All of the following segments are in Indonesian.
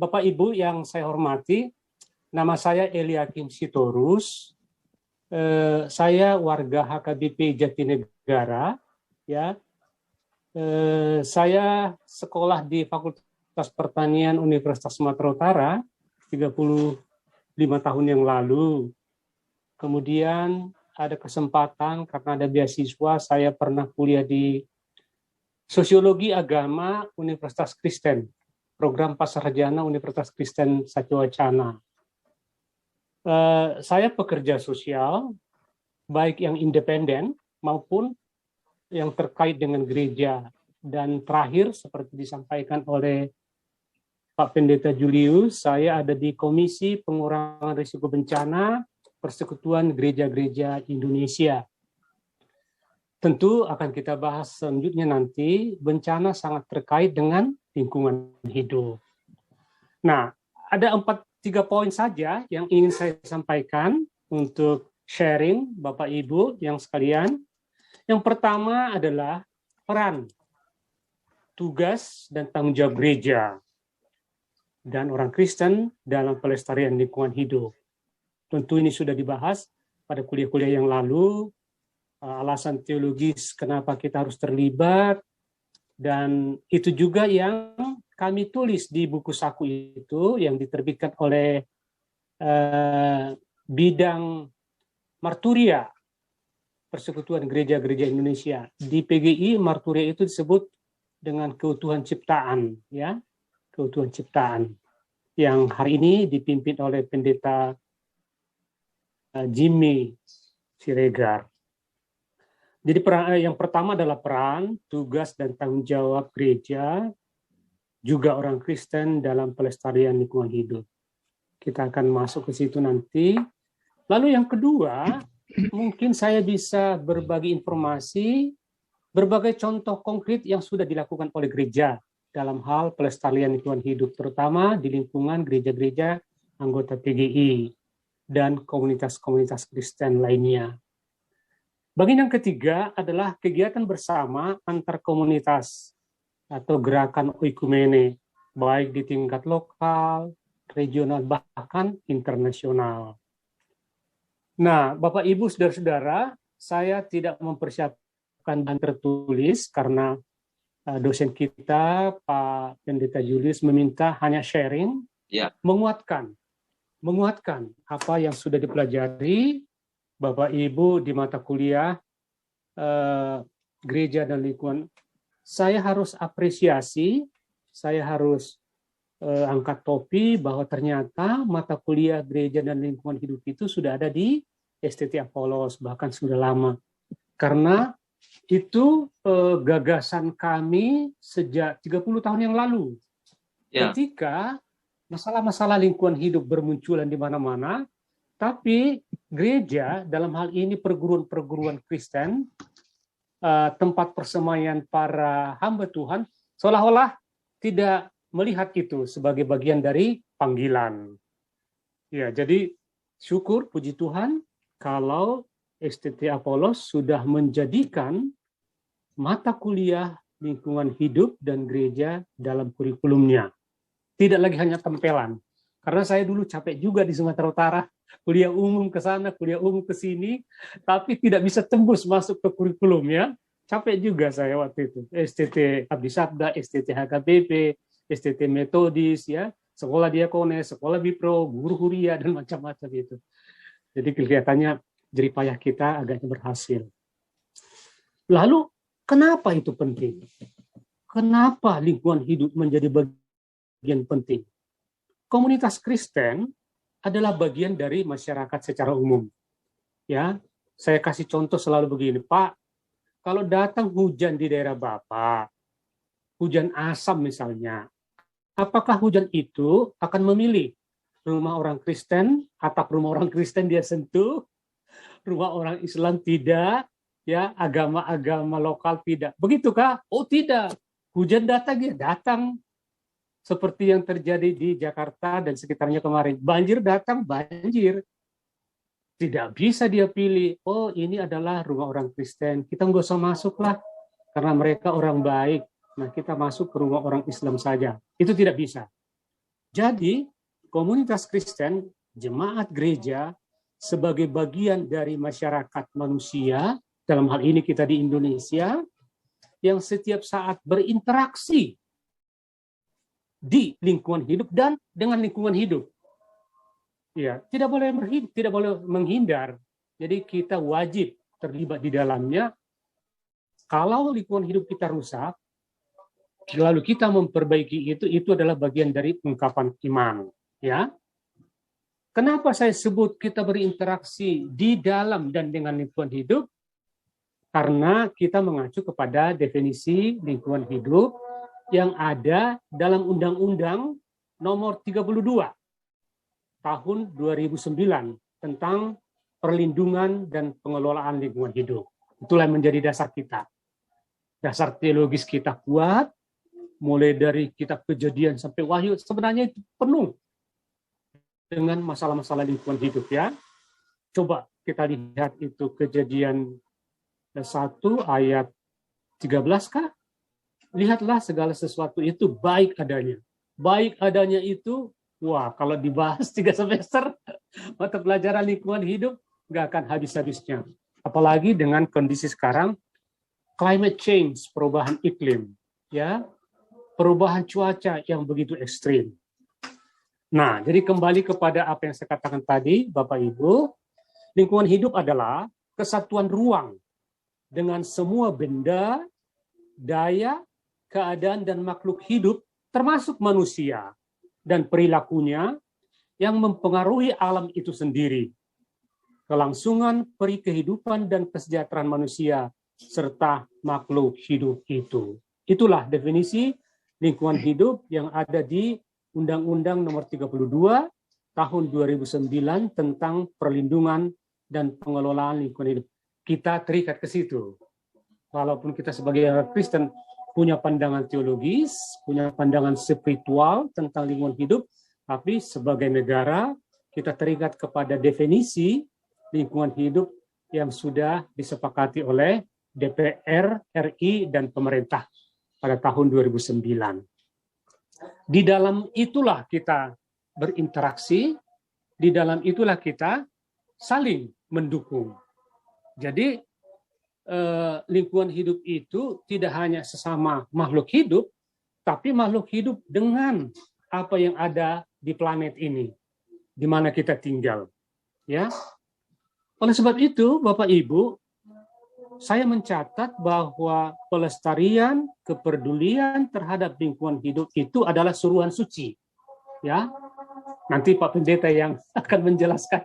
Bapak Ibu yang saya hormati, nama saya Eliakim Sitorus. Saya warga HKBP Jatinegara. Ya, saya sekolah di Fakultas Pertanian Universitas Sumatera Utara 35 tahun yang lalu. Kemudian ada kesempatan karena ada beasiswa, saya pernah kuliah di Sosiologi Agama Universitas Kristen, program Pasarjana Universitas Kristen Satya-Wacana. Saya pekerja sosial, baik yang independen maupun yang terkait dengan gereja. Dan terakhir, seperti disampaikan oleh Pak Pendeta Julius, saya ada di Komisi Pengurangan Risiko Bencana Persekutuan Gereja-Gereja Indonesia. Tentu akan kita bahas selanjutnya nanti, bencana sangat terkait dengan lingkungan hidup. Nah, ada 3 poin saja yang ingin saya sampaikan untuk sharing Bapak Ibu yang sekalian. Yang pertama adalah peran, tugas, dan tanggung jawab gereja dan orang Kristen dalam pelestarian lingkungan hidup. Tentu ini sudah dibahas pada kuliah-kuliah yang lalu, alasan teologis kenapa kita harus terlibat, dan itu juga yang kami tulis di buku saku itu yang diterbitkan oleh bidang Marturia, Persekutuan Gereja-Gereja Indonesia. Di PGI, Marturia itu disebut dengan keutuhan ciptaan, ya, keutuhan ciptaan, yang hari ini dipimpin oleh Pendeta Jimmy Siregar. Jadi yang pertama adalah peran, tugas, dan tanggung jawab gereja, juga orang Kristen dalam pelestarian lingkungan hidup. Kita akan masuk ke situ nanti. Lalu yang kedua, mungkin saya bisa berbagi informasi, berbagai contoh konkret yang sudah dilakukan oleh gereja dalam hal pelestarian lingkungan hidup, terutama di lingkungan gereja-gereja anggota PGI dan komunitas-komunitas Kristen lainnya. Bagian yang ketiga adalah kegiatan bersama antar komunitas atau gerakan oikumene, baik di tingkat lokal, regional, bahkan internasional. Nah, Bapak Ibu, saudara-saudara, saya tidak mempersiapkan dan tertulis karena dosen kita, Pak Pendeta Julius, meminta hanya sharing, menguatkan apa yang sudah dipelajari Bapak Ibu di mata kuliah gereja dan lingkungan. Saya harus apresiasi, saya harus angkat topi bahwa ternyata mata kuliah gereja dan lingkungan hidup itu sudah ada di STT Apolos, bahkan sudah lama. Karena itu gagasan kami sejak 30 tahun yang lalu. Ketika masalah-masalah lingkungan hidup bermunculan di mana-mana, tapi gereja, dalam hal ini perguruan-perguruan Kristen, tempat persemaian para hamba Tuhan, seolah-olah tidak melihat itu sebagai bagian dari panggilan. Ya, jadi syukur, puji Tuhan, kalau STT Apolos sudah menjadikan mata kuliah lingkungan hidup dan gereja dalam kurikulumnya. Tidak lagi hanya tempelan. Karena saya dulu capek juga di Sumatera Utara, kuliah umum ke sana, kuliah umum ke sini, tapi tidak bisa tembus masuk ke kurikulum, ya. Capek juga saya waktu itu. STT Abdi Sabda, STT HKBP, STT Metodis, ya, sekolah diakones, sekolah bipro, guru huria, dan macam-macam itu. Jadi kelihatannya jeripayah kita agaknya berhasil. Lalu, kenapa itu penting? Kenapa lingkungan hidup menjadi bagian penting? Komunitas Kristen adalah bagian dari masyarakat secara umum. Ya, saya kasih contoh selalu begini, Pak. Kalau datang hujan di daerah Bapak, hujan asam misalnya, apakah hujan itu akan memilih rumah orang Kristen, atap rumah orang Kristen dia sentuh, rumah orang Islam tidak, ya, agama-agama lokal tidak. Begitukah? Oh tidak. Hujan datang ya datang. Seperti yang terjadi di Jakarta dan sekitarnya kemarin. Banjir datang, banjir. Tidak bisa dia pilih, oh ini adalah rumah orang Kristen, kita nggak usah masuk lah, karena mereka orang baik. Nah kita masuk ke rumah orang Islam saja. Itu tidak bisa. Jadi, komunitas Kristen, jemaat gereja, sebagai bagian dari masyarakat manusia, dalam hal ini kita di Indonesia, yang setiap saat berinteraksi di lingkungan hidup dan dengan lingkungan hidup. Ya, tidak boleh menghindar. Jadi kita wajib terlibat di dalamnya. Kalau lingkungan hidup kita rusak, lalu kita memperbaiki itu adalah bagian dari ungkapan iman. Ya, kenapa saya sebut kita berinteraksi di dalam dan dengan lingkungan hidup? Karena kita mengacu kepada definisi lingkungan hidup yang ada dalam Undang-Undang Nomor 32 Tahun 2009 tentang perlindungan dan pengelolaan lingkungan hidup. Itulah yang menjadi dasar kita. Dasar teologis kita kuat, mulai dari kitab Kejadian sampai Wahyu, sebenarnya itu penuh dengan masalah-masalah lingkungan hidup ya. Coba kita lihat itu Kejadian 1 ayat 13 kah? Lihatlah segala sesuatu itu baik adanya. Baik adanya itu, wah kalau dibahas 3 semester, mata pelajaran lingkungan hidup nggak akan habis-habisnya. Apalagi dengan kondisi sekarang, climate change, perubahan iklim, ya, perubahan cuaca yang begitu ekstrim. Nah, jadi kembali kepada apa yang saya katakan tadi, Bapak Ibu, lingkungan hidup adalah kesatuan ruang dengan semua benda, daya, keadaan, dan makhluk hidup, termasuk manusia, dan perilakunya yang mempengaruhi alam itu sendiri. Kelangsungan peri kehidupan dan kesejahteraan manusia, serta makhluk hidup itu. Itulah definisi lingkungan hidup yang ada di Undang-Undang Nomor 32 Tahun 2009 tentang perlindungan dan pengelolaan lingkungan hidup. Kita terikat ke situ. Walaupun kita sebagai Kristen punya pandangan teologis, punya pandangan spiritual tentang lingkungan hidup, tapi sebagai negara kita terikat kepada definisi lingkungan hidup yang sudah disepakati oleh DPR, RI, dan pemerintah pada tahun 2009. Di dalam itulah kita berinteraksi, di dalam itulah kita saling mendukung. Jadi lingkungan hidup itu tidak hanya sesama makhluk hidup, tapi makhluk hidup dengan apa yang ada di planet ini, di mana kita tinggal. Ya, oleh sebab itu, Bapak Ibu, saya mencatat bahwa pelestarian, kepedulian terhadap lingkungan hidup itu adalah suruhan suci. Ya, nanti Pak Pendeta yang akan menjelaskan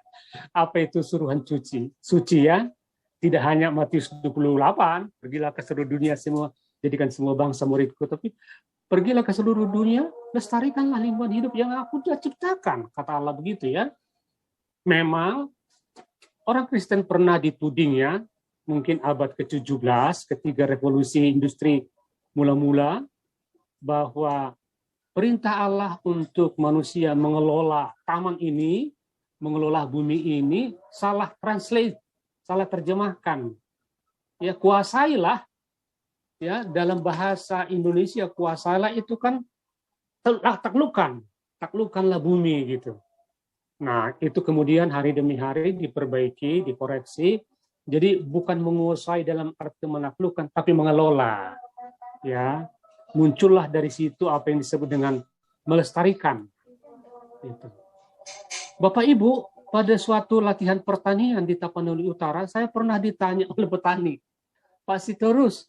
apa itu suruhan suci ya. Tidak hanya Matius 28, pergilah ke seluruh dunia semua, jadikan semua bangsa muridku, tapi pergilah ke seluruh dunia, lestarikanlah lingkungan hidup yang aku sudah ciptakan, kata Allah begitu ya. Memang orang Kristen pernah dituding ya, mungkin abad ke-17, ketika revolusi industri mula-mula, bahwa perintah Allah untuk manusia mengelola taman ini, mengelola bumi ini, salah translate, salah terjemahkan. Ya, kuasailah, ya, dalam bahasa Indonesia kuasailah itu kan taklukkanlah bumi gitu. Nah, itu kemudian hari demi hari diperbaiki, dikoreksi. Jadi bukan menguasai dalam arti menaklukkan, tapi mengelola. Ya, muncullah dari situ apa yang disebut dengan melestarikan. Itu. Bapak Ibu, pada suatu latihan pertanian di Tapanuli Utara, saya pernah ditanya oleh petani, Pak Sitorus,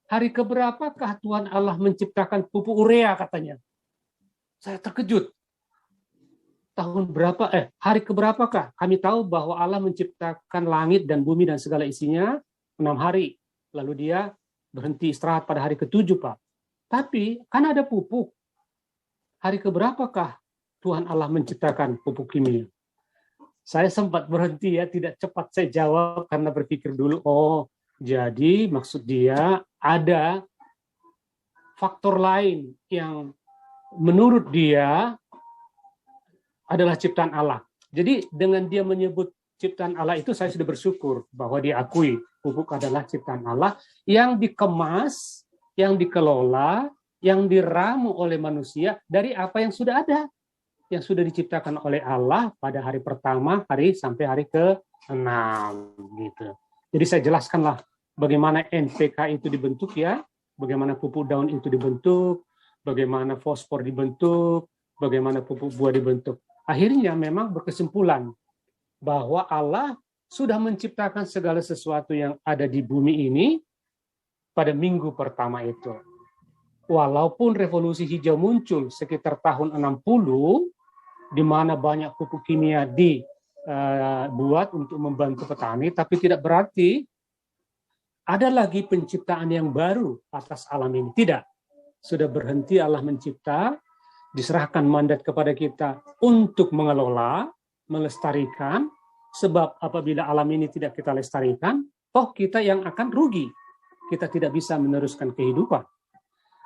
hari keberapakah Tuhan Allah menciptakan pupuk urea katanya? Saya terkejut. Hari keberapakah? Kami tahu bahwa Allah menciptakan langit dan bumi dan segala isinya 6 hari. Lalu dia berhenti istirahat pada hari ke-7, Pak. Tapi kan ada pupuk. Hari keberapakah Tuhan Allah menciptakan pupuk kimia? Saya sempat berhenti ya, tidak cepat saya jawab karena berpikir dulu, oh jadi maksud dia ada faktor lain yang menurut dia adalah ciptaan Allah. Jadi dengan dia menyebut ciptaan Allah itu saya sudah bersyukur bahwa dia akui pupuk adalah ciptaan Allah yang dikemas, yang dikelola yang diramu oleh manusia dari apa yang sudah ada, yang sudah diciptakan oleh Allah pada hari pertama, sampai hari ke-6 gitu. Jadi saya jelaskanlah bagaimana NPK itu dibentuk ya, bagaimana pupuk daun itu dibentuk, bagaimana fosfor dibentuk, bagaimana pupuk buah dibentuk. Akhirnya memang berkesimpulan bahwa Allah sudah menciptakan segala sesuatu yang ada di bumi ini pada minggu pertama itu. Walaupun revolusi hijau muncul sekitar tahun 60, di mana banyak pupuk kimia dibuat untuk membantu petani, tapi tidak berarti ada lagi penciptaan yang baru atas alam ini. Tidak. Sudah berhenti Allah mencipta, diserahkan mandat kepada kita untuk mengelola, melestarikan, sebab apabila alam ini tidak kita lestarikan, toh kita yang akan rugi. Kita tidak bisa meneruskan kehidupan.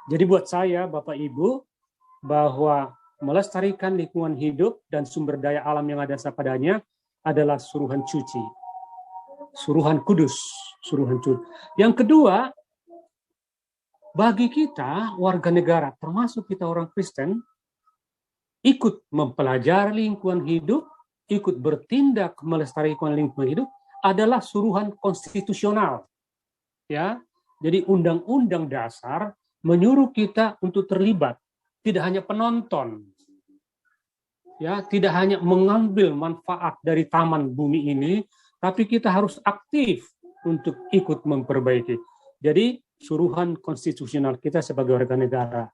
Jadi buat saya, Bapak Ibu, bahwa melestarikan lingkungan hidup dan sumber daya alam yang ada padanya adalah suruhan suci, suruhan kudus, suruhan suci. Yang kedua, bagi kita warga negara, termasuk kita orang Kristen, ikut mempelajari lingkungan hidup, ikut bertindak melestarikan lingkungan hidup adalah suruhan konstitusional. Ya, jadi Undang-Undang Dasar menyuruh kita untuk terlibat, tidak hanya penonton, ya, tidak hanya mengambil manfaat dari taman bumi ini, tapi kita harus aktif untuk ikut memperbaiki. Jadi suruhan konstitusional kita sebagai warga negara.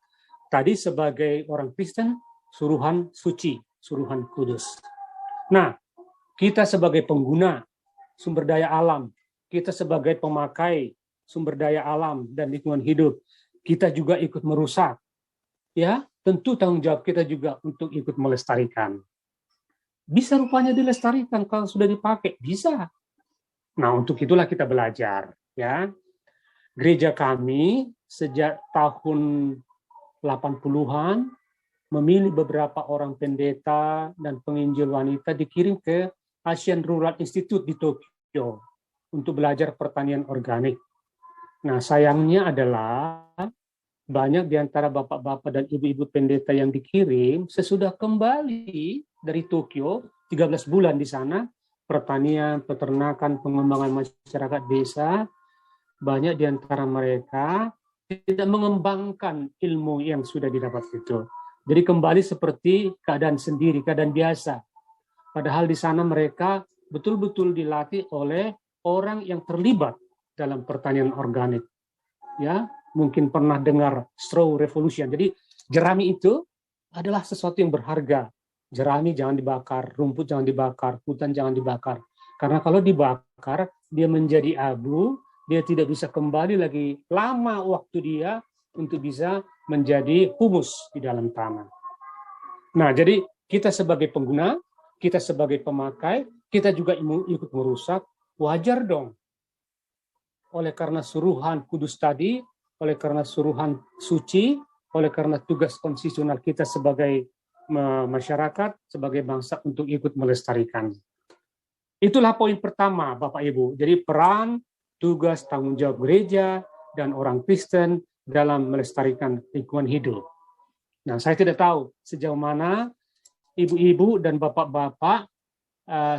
Tadi sebagai orang Kristen, suruhan suci, suruhan kudus. Nah, kita sebagai pengguna sumber daya alam, kita sebagai pemakai sumber daya alam dan lingkungan hidup, kita juga ikut merusak. Ya, tentu tanggung jawab kita juga untuk ikut melestarikan. Bisa rupanya dilestarikan kalau sudah dipakai, bisa. Nah, untuk itulah kita belajar, ya. Gereja kami sejak tahun 80-an memilih beberapa orang pendeta dan penginjil wanita dikirim ke Asian Rural Institute di Tokyo untuk belajar pertanian organik. Nah, sayangnya adalah banyak di antara bapak-bapak dan ibu-ibu pendeta yang dikirim sesudah kembali dari Tokyo, 13 bulan di sana, pertanian, peternakan, pengembangan masyarakat desa, banyak di antara mereka tidak mengembangkan ilmu yang sudah didapat itu. Jadi kembali seperti keadaan sendiri, keadaan biasa. Padahal di sana mereka betul-betul dilatih oleh orang yang terlibat dalam pertanian organik. Ya, mungkin pernah dengar straw revolution. Jadi jerami itu adalah sesuatu yang berharga. Jerami jangan dibakar, rumput jangan dibakar, hutan jangan dibakar. Karena kalau dibakar, dia menjadi abu, dia tidak bisa kembali lagi lama waktu dia untuk bisa menjadi humus di dalam tanah. Nah, jadi kita sebagai pengguna, kita sebagai pemakai, kita juga ikut merusak, wajar dong. Oleh karena suruhan kudus tadi, oleh karena suruhan suci, oleh karena tugas konstitusional kita sebagai masyarakat, sebagai bangsa untuk ikut melestarikan. Itulah poin pertama, Bapak Ibu. Jadi peran, tugas, tanggung jawab gereja, dan orang Kristen dalam melestarikan lingkungan hidup. Nah, saya tidak tahu sejauh mana ibu-ibu dan bapak-bapak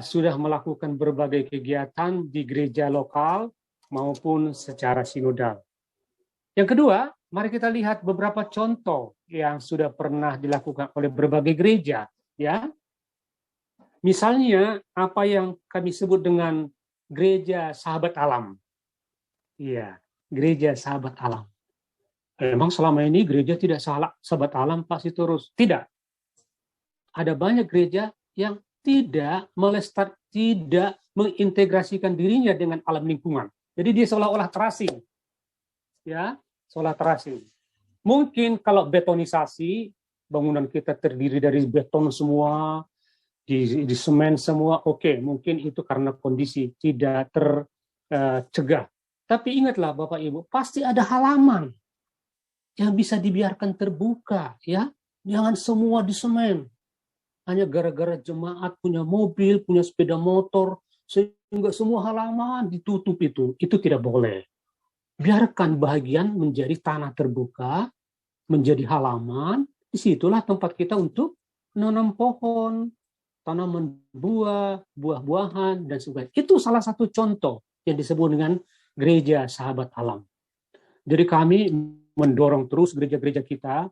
sudah melakukan berbagai kegiatan di gereja lokal maupun secara sinodal. Yang kedua, mari kita lihat beberapa contoh yang sudah pernah dilakukan oleh berbagai gereja, ya. Misalnya apa yang kami sebut dengan gereja sahabat alam. Iya, gereja sahabat alam. Memang selama ini gereja tidak sahabat alam, Pak Sitorus? Tidak. Ada banyak gereja yang tidak mengintegrasikan dirinya dengan alam lingkungan. Jadi dia seolah-olah terasing. Ya, seolah terasing. Mungkin kalau betonisasi, bangunan kita terdiri dari beton semua, di semen semua, oke, mungkin itu karena kondisi tidak tercegah. Tapi ingatlah Bapak Ibu, pasti ada halaman yang bisa dibiarkan terbuka, ya. Jangan semua di semen. Hanya gara-gara jemaat punya mobil, punya sepeda motor, sehingga semua halaman ditutup itu tidak boleh. Biarkan bahagian menjadi tanah terbuka, menjadi halaman, disitulah tempat kita untuk menanam pohon, tanaman buah, buah-buahan, dan sebagainya. Itu salah satu contoh yang disebut dengan gereja sahabat alam. Jadi kami mendorong terus gereja-gereja kita,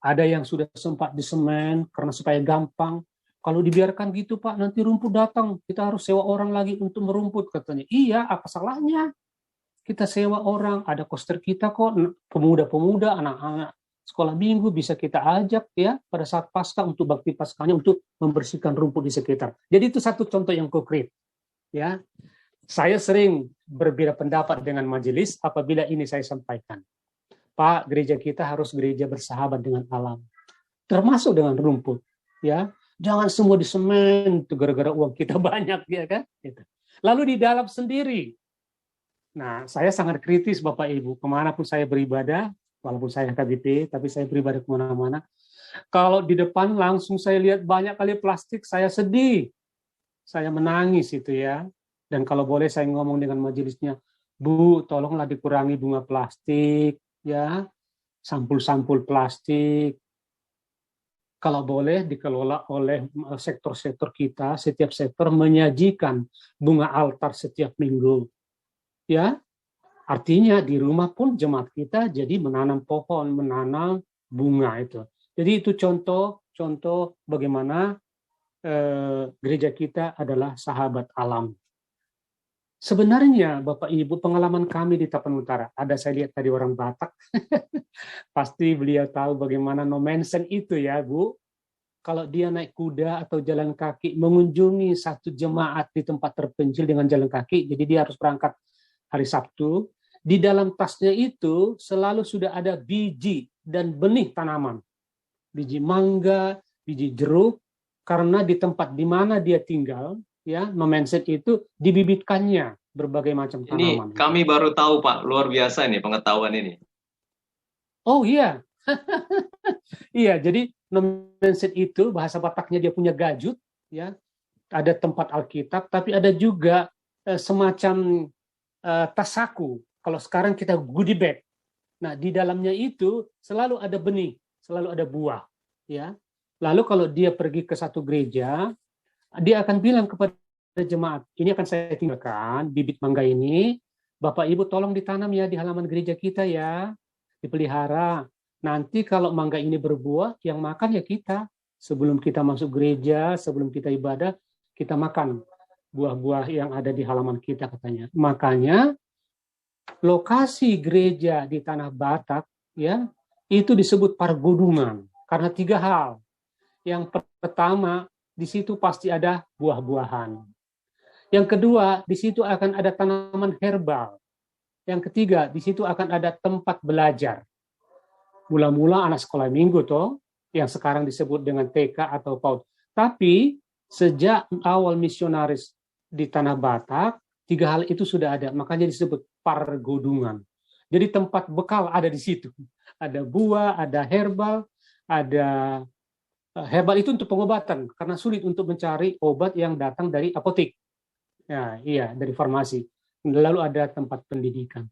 ada yang sudah sempat disemen karena supaya gampang. Kalau dibiarkan gitu Pak, nanti rumput datang, kita harus sewa orang lagi untuk merumput katanya. Iya, apa salahnya? Kita sewa orang, ada koster kita kok, pemuda-pemuda, anak-anak sekolah minggu bisa kita ajak ya pada saat pasca untuk bakti paskanya untuk membersihkan rumput di sekitar. Jadi itu satu contoh yang konkret. Ya, saya sering berbeda pendapat dengan majelis apabila ini saya sampaikan. Pak, gereja kita harus gereja bersahabat dengan alam, termasuk dengan rumput. Ya, jangan semua disemen itu gara-gara uang kita banyak ya kan. Lalu di dalam sendiri. Nah, saya sangat kritis Bapak Ibu, kemanapun saya beribadah, walaupun saya KBP, tapi saya beribadah kemana-mana. Kalau di depan langsung saya lihat banyak kali plastik, saya sedih. Saya menangis itu ya. Dan kalau boleh saya ngomong dengan majelisnya, Bu, tolonglah dikurangi bunga plastik, ya, sampul-sampul plastik. Kalau boleh dikelola oleh sektor-sektor kita, setiap sektor menyajikan bunga altar setiap minggu. Ya, artinya di rumah pun jemaat kita jadi menanam pohon, menanam bunga itu. Jadi itu contoh bagaimana gereja kita adalah sahabat alam. Sebenarnya Bapak Ibu, pengalaman kami di Tapan Utara, ada saya lihat tadi orang Batak, pasti beliau tahu bagaimana nomensen itu ya Bu. Kalau dia naik kuda atau jalan kaki mengunjungi satu jemaat di tempat terpencil dengan jalan kaki, jadi dia harus berangkat hari Sabtu, di dalam tasnya itu selalu sudah ada biji dan benih tanaman. Biji mangga, biji jeruk, karena di tempat di mana dia tinggal, ya, nomensen itu dibibitkannya berbagai macam tanaman. Ini kami baru tahu Pak, luar biasa ini pengetahuan ini. Oh iya, iya. Jadi nomensen itu bahasa Bataknya dia punya gajut, ya, ada tempat Alkitab, tapi ada juga semacam tas saku. Kalau sekarang kita goodie bag. Nah, di dalamnya itu selalu ada benih, selalu ada buah, ya. Lalu kalau dia pergi ke satu gereja, dia akan bilang kepada jemaat, ini akan saya tinggalkan bibit mangga ini, Bapak Ibu tolong ditanam ya di halaman gereja kita ya, dipelihara. Nanti kalau mangga ini berbuah, yang makan ya kita. Sebelum kita masuk gereja, sebelum kita ibadah, kita makan buah-buah yang ada di halaman kita katanya. Makanya lokasi gereja di Tanah Batak ya itu disebut Pargodungan karena 3 hal. Yang pertama, di situ pasti ada buah-buahan. Yang kedua, di situ akan ada tanaman herbal. Yang ketiga, di situ akan ada tempat belajar. Mula-mula anak sekolah minggu toh, yang sekarang disebut dengan TK atau PAUD. Tapi sejak awal misionaris di Tanah Batak, 3 hal itu sudah ada, makanya disebut Pargodungan. Jadi tempat bekal ada di situ. Ada buah, ada herbal, ada herbal itu untuk pengobatan, karena sulit untuk mencari obat yang datang dari apotek. Ya, iya, dari farmasi. Lalu ada tempat pendidikan.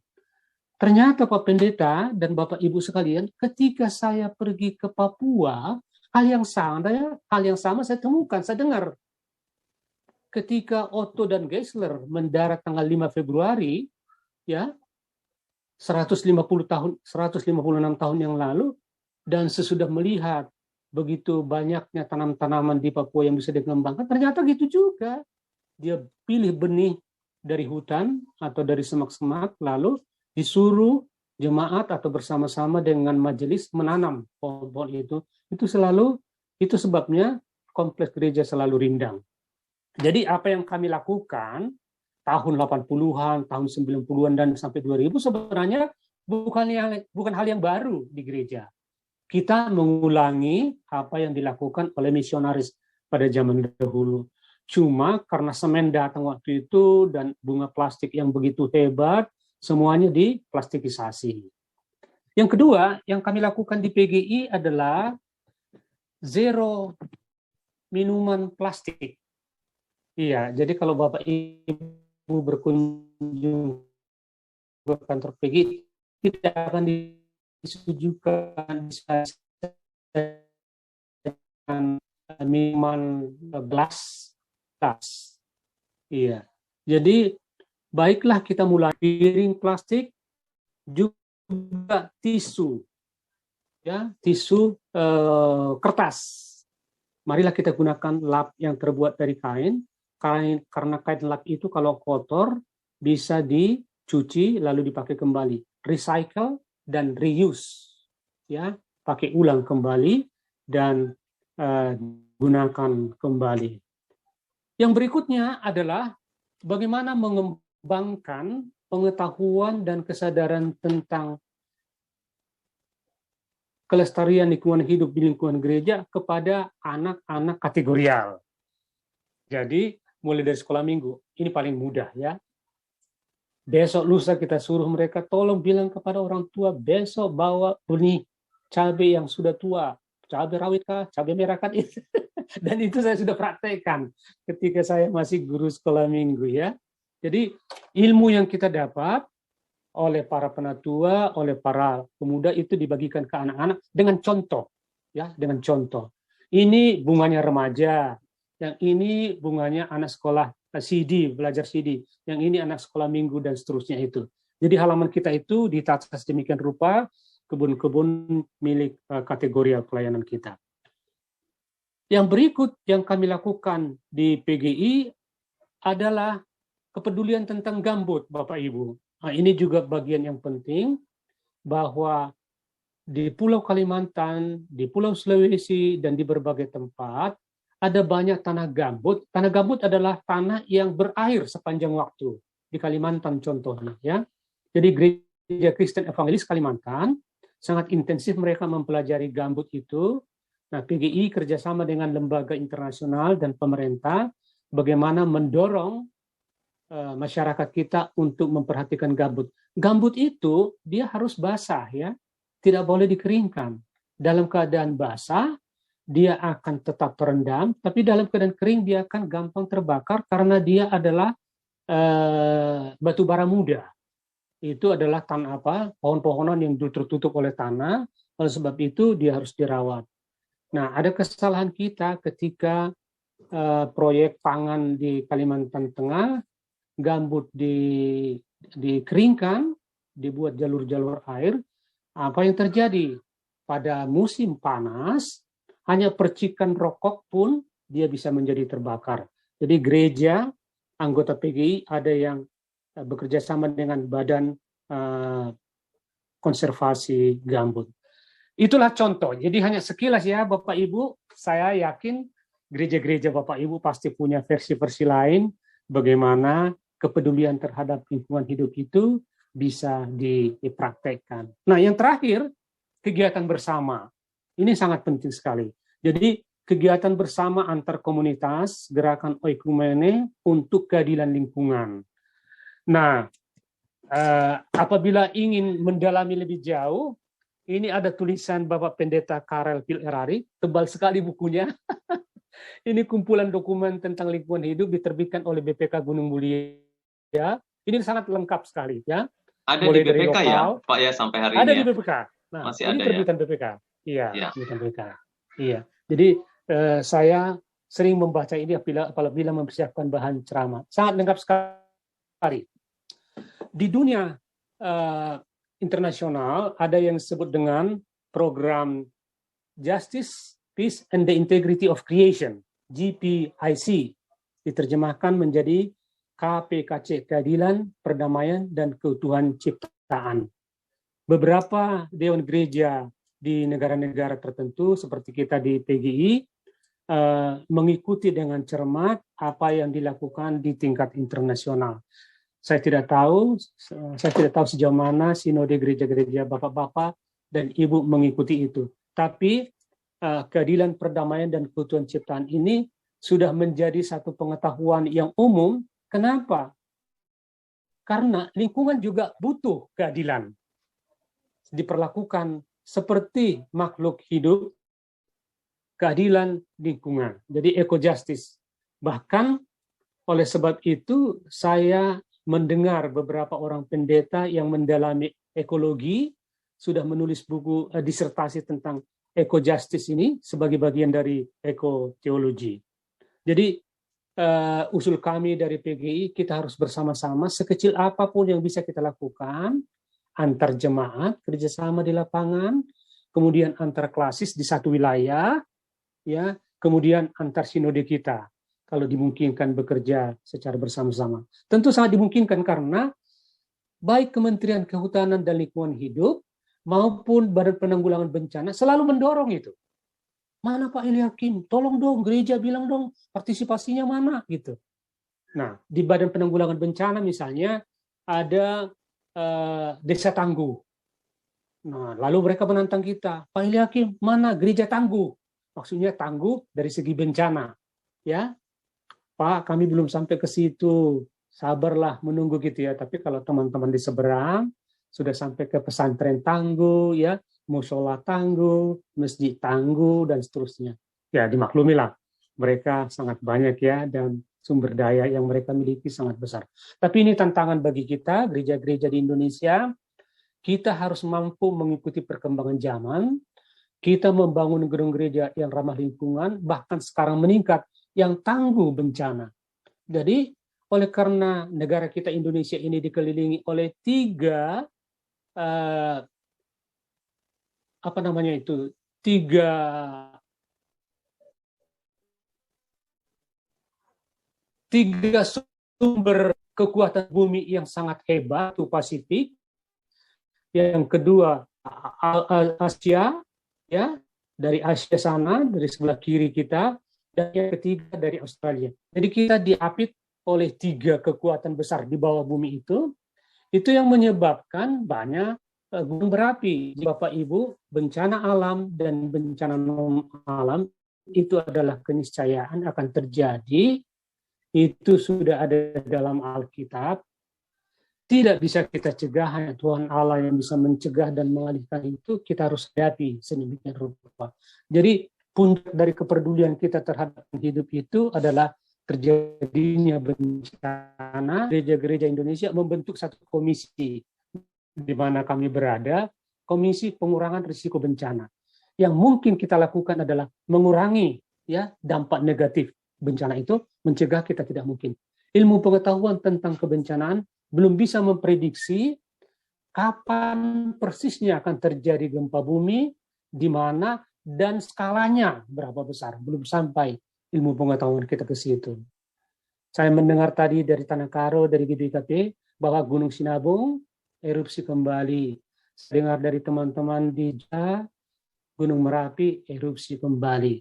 Ternyata Pak Pendeta dan Bapak Ibu sekalian, ketika saya pergi ke Papua, hal yang sama saya temukan, saya dengar. Ketika Otto dan Geisler mendarat tanggal 5 Februari, ya, 156 tahun yang lalu, dan sesudah melihat begitu banyaknya tanam-tanaman di Papua yang bisa dikembangkan, ternyata gitu juga. Dia pilih benih dari hutan atau dari semak-semak, lalu disuruh jemaat atau bersama-sama dengan majelis menanam pohon-pohon itu. Itu sebabnya kompleks gereja selalu rindang. Jadi apa yang kami lakukan tahun 80-an, tahun 90-an dan sampai 2000 sebenarnya bukan hal yang baru di gereja. Kita mengulangi apa yang dilakukan oleh misionaris pada zaman dahulu. Cuma karena semen datang waktu itu dan bunga plastik yang begitu hebat, semuanya diplastikisasi. Yang kedua, yang kami lakukan di PGI adalah zero minuman plastik. Iya, jadi kalau Bapak Ibu berkunjung ke kantor PGI, tidak akan disujukan dengan minuman gelas. Iya. Jadi baiklah kita mulai piring plastik, juga tisu, ya, tisu kertas. Marilah kita gunakan lap yang terbuat dari kain, karena kain lap itu kalau kotor bisa dicuci lalu dipakai kembali, recycle dan reuse, ya, pakai ulang kembali dan gunakan kembali. Yang berikutnya adalah bagaimana mengembangkan pengetahuan dan kesadaran tentang kelestarian lingkungan hidup di lingkungan gereja kepada anak-anak kategorial. Jadi mulai dari sekolah minggu, ini paling mudah ya. Besok lusa kita suruh mereka tolong bilang kepada orang tua, besok bawa benih cabai yang sudah tua, cabai rawit kah, cabai merah kan. Dan itu saya sudah praktekkan ketika saya masih guru sekolah minggu ya. Jadi ilmu yang kita dapat oleh para penatua, oleh para pemuda itu dibagikan ke anak-anak dengan contoh, ya, dengan contoh. Ini bunganya remaja, yang ini bunganya anak sekolah CD, belajar CD, yang ini anak sekolah minggu dan seterusnya itu. Jadi halaman kita itu ditata sedemikian rupa kebun-kebun milik kategori pelayanan kita. Yang berikut yang kami lakukan di PGI adalah kepedulian tentang gambut, Bapak Ibu. Nah, ini juga bagian yang penting, bahwa di Pulau Kalimantan, di Pulau Sulawesi, dan di berbagai tempat, ada banyak tanah gambut. Tanah gambut adalah tanah yang berair sepanjang waktu. Di Kalimantan contohnya. Ya. Jadi Gereja Kristen Evangelis Kalimantan, sangat intensif mereka mempelajari gambut itu. Nah, PGI kerjasama dengan lembaga internasional dan pemerintah, bagaimana mendorong masyarakat kita untuk memperhatikan gambut. Gambut itu dia harus basah ya, tidak boleh dikeringkan. Dalam keadaan basah dia akan tetap terendam, tapi dalam keadaan kering dia akan gampang terbakar karena dia adalah batu bara muda. Itu adalah tanah pohon-pohonan yang tertutup oleh tanah. Oleh sebab itu dia harus dirawat. Nah, ada kesalahan kita ketika proyek pangan di Kalimantan Tengah, gambut dikeringkan, dibuat jalur-jalur air. Apa yang terjadi? Pada musim panas, hanya percikan rokok pun dia bisa menjadi terbakar. Jadi gereja, anggota PGI ada yang bekerja sama dengan Badan Konservasi Gambut. Itulah contoh. Jadi hanya sekilas ya Bapak Ibu, saya yakin gereja-gereja Bapak Ibu pasti punya versi-versi lain bagaimana kepedulian terhadap lingkungan hidup itu bisa dipraktekkan. Nah, yang terakhir, kegiatan bersama. Ini sangat penting sekali. Jadi kegiatan bersama antar komunitas, gerakan oikumene untuk keadilan lingkungan. Nah, apabila ingin mendalami lebih jauh, ini ada tulisan Bapak Pendeta Karel Pil Erari, tebal sekali bukunya. Ini kumpulan dokumen tentang lingkungan hidup diterbitkan oleh BPK Gunung Mulia. Ini sangat lengkap sekali ya. Ada mulai di BPK dari lokal, ya, Pak ya sampai hari ada ini. Di BPK. Nah, masih ini ada terbitan ya? BPK. Iya, Ya. terbitan BPK. Iya. Jadi saya sering membaca ini apabila mempersiapkan bahan ceramah. Sangat lengkap sekali. Di dunia internasional ada yang disebut dengan program Justice, Peace, and the Integrity of Creation, GPIC, diterjemahkan menjadi KPKC, Keadilan, Perdamaian, dan Keutuhan Ciptaan. Beberapa dewan gereja di negara-negara tertentu seperti kita di PGI mengikuti dengan cermat apa yang dilakukan di tingkat internasional. Saya tidak tahu sejauh mana sinode gereja-gereja bapak-bapak dan ibu mengikuti itu. Tapi keadilan, perdamaian, dan keutuhan ciptaan ini sudah menjadi satu pengetahuan yang umum. Kenapa? Karena lingkungan juga butuh keadilan. Diperlakukan seperti makhluk hidup, keadilan lingkungan. Jadi eco-justice. Bahkan oleh sebab itu saya mendengar beberapa orang pendeta yang mendalami ekologi sudah menulis buku disertasi tentang eco-justice ini sebagai bagian dari eco-teologi. Jadi usul kami dari PGI, kita harus bersama-sama sekecil apapun yang bisa kita lakukan, antar jemaat, kerjasama di lapangan, kemudian antar klasis di satu wilayah, ya, kemudian antar sinode kita, kalau dimungkinkan bekerja secara bersama-sama. Tentu sangat dimungkinkan karena baik Kementerian Kehutanan dan Lingkungan Hidup maupun Badan Penanggulangan Bencana selalu mendorong itu. Mana Pak Eliakim? Tolong dong, gereja bilang dong, partisipasinya mana gitu. Nah, di Badan Penanggulangan Bencana misalnya ada desa tangguh. Nah, lalu mereka menantang kita, Pak Eliakim, mana gereja tangguh? Maksudnya tangguh dari segi bencana, ya. Pak, kami belum sampai ke situ. Sabarlah menunggu gitu ya. Tapi kalau teman-teman di seberang sudah sampai ke pesantren tangguh, ya, musola tangguh, masjid tangguh, dan seterusnya. Ya, dimaklumilah. Mereka sangat banyak ya, dan sumber daya yang mereka miliki sangat besar. Tapi ini tantangan bagi kita, gereja-gereja di Indonesia. Kita harus mampu mengikuti perkembangan zaman. Kita membangun gedung gereja yang ramah lingkungan, bahkan sekarang meningkat, yang tangguh bencana. Jadi, oleh karena negara kita Indonesia ini dikelilingi oleh tiga sumber kekuatan bumi yang sangat hebat, itu Pasifik. Yang kedua Asia, ya, dari Asia sana, dari sebelah kiri kita, dan yang ketiga dari Australia. Jadi kita diapit oleh tiga kekuatan besar di bawah bumi itu yang menyebabkan banyak gunung berapi. Bapak Ibu, bencana alam dan bencana non alam itu adalah keniscayaan akan terjadi. Itu sudah ada dalam Alkitab. Tidak bisa kita cegah, hanya Tuhan Allah yang bisa mencegah dan mengalihkan itu. Kita harus hadapi sedemikian rupa. Jadi puncak dari kepedulian kita terhadap hidup itu adalah terjadinya bencana. Gereja-gereja Indonesia membentuk satu komisi di mana kami berada, Komisi Pengurangan Risiko Bencana. Yang mungkin kita lakukan adalah mengurangi ya dampak negatif bencana itu, mencegah kita tidak mungkin. Ilmu pengetahuan tentang kebencanaan belum bisa memprediksi kapan persisnya akan terjadi gempa bumi, di mana, dan skalanya berapa besar. Belum sampai ilmu pengetahuan kita ke situ. Saya mendengar tadi dari Tanah Karo, dari GBKP, bahwa Gunung Sinabung erupsi kembali. Saya dengar dari teman-teman di Jawa, Gunung Merapi erupsi kembali.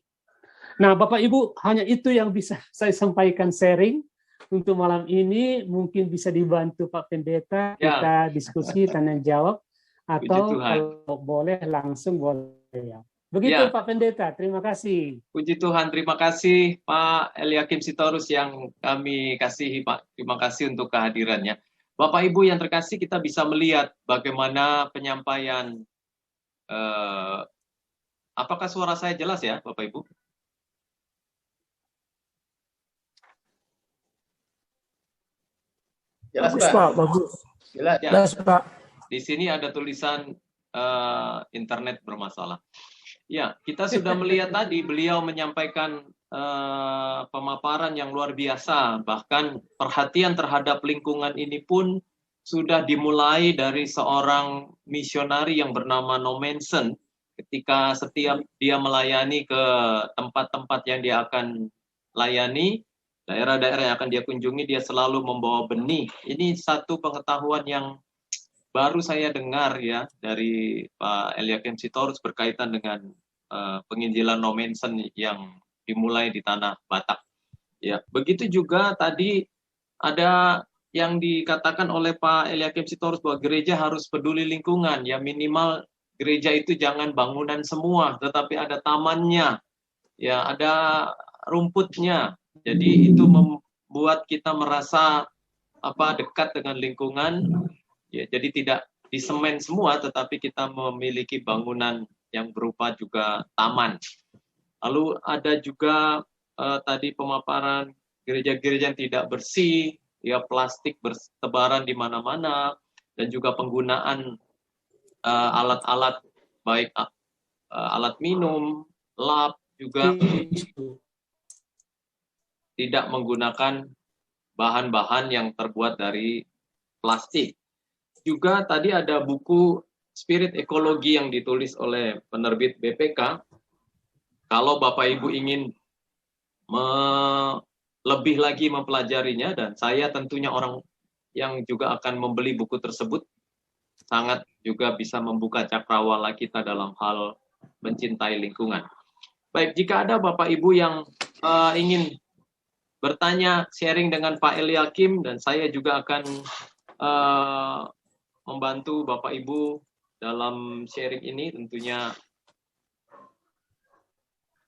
Nah, Bapak Ibu, hanya itu yang bisa saya sampaikan sharing untuk malam ini. Mungkin bisa dibantu Pak Pendeta, kita diskusi, tanya jawab, atau kalau boleh langsung boleh ya. Begitu Pak Pendeta, terima kasih. Puji Tuhan, terima kasih Pak Eliakim Sitorus yang kami kasihi Pak. Terima kasih untuk kehadirannya. Bapak Ibu yang terkasih, kita bisa melihat bagaimana penyampaian. Apakah suara saya jelas ya Bapak Ibu? Jelas Pak, bagus. Jelas Pak. Di sini ada tulisan internet bermasalah. Ya, kita sudah melihat tadi beliau menyampaikan pemaparan yang luar biasa. Bahkan perhatian terhadap lingkungan ini pun sudah dimulai dari seorang misionari yang bernama Nommensen. Ketika setiap dia melayani ke tempat-tempat yang dia akan layani, daerah-daerah yang akan dia kunjungi, dia selalu membawa benih. Ini satu pengetahuan yang baru saya dengar ya dari Pak Eliakim Sitorus berkaitan dengan penginjilan Nommensen yang dimulai di tanah Batak. Ya, begitu juga tadi ada yang dikatakan oleh Pak Eliakim Sitorus bahwa gereja harus peduli lingkungan. Ya, minimal gereja itu jangan bangunan semua, tetapi ada tamannya, ya ada rumputnya. Jadi itu membuat kita merasa dekat dengan lingkungan. Ya, jadi tidak disemen semua, tetapi kita memiliki bangunan yang berupa juga taman. Lalu ada juga tadi pemaparan gereja-gereja yang tidak bersih, ya plastik bertebaran di mana-mana, dan juga penggunaan alat-alat baik alat minum, lap juga tidak menggunakan bahan-bahan yang terbuat dari plastik. Juga tadi ada buku Spirit Ekologi yang ditulis oleh penerbit BPK. Kalau Bapak Ibu ingin lebih lagi mempelajarinya, dan saya tentunya orang yang juga akan membeli buku tersebut, sangat juga bisa membuka cakrawala kita dalam hal mencintai lingkungan. Baik, jika ada Bapak Ibu yang ingin bertanya, sharing dengan Pak Eliakim, dan saya juga akan membantu Bapak Ibu dalam sharing ini tentunya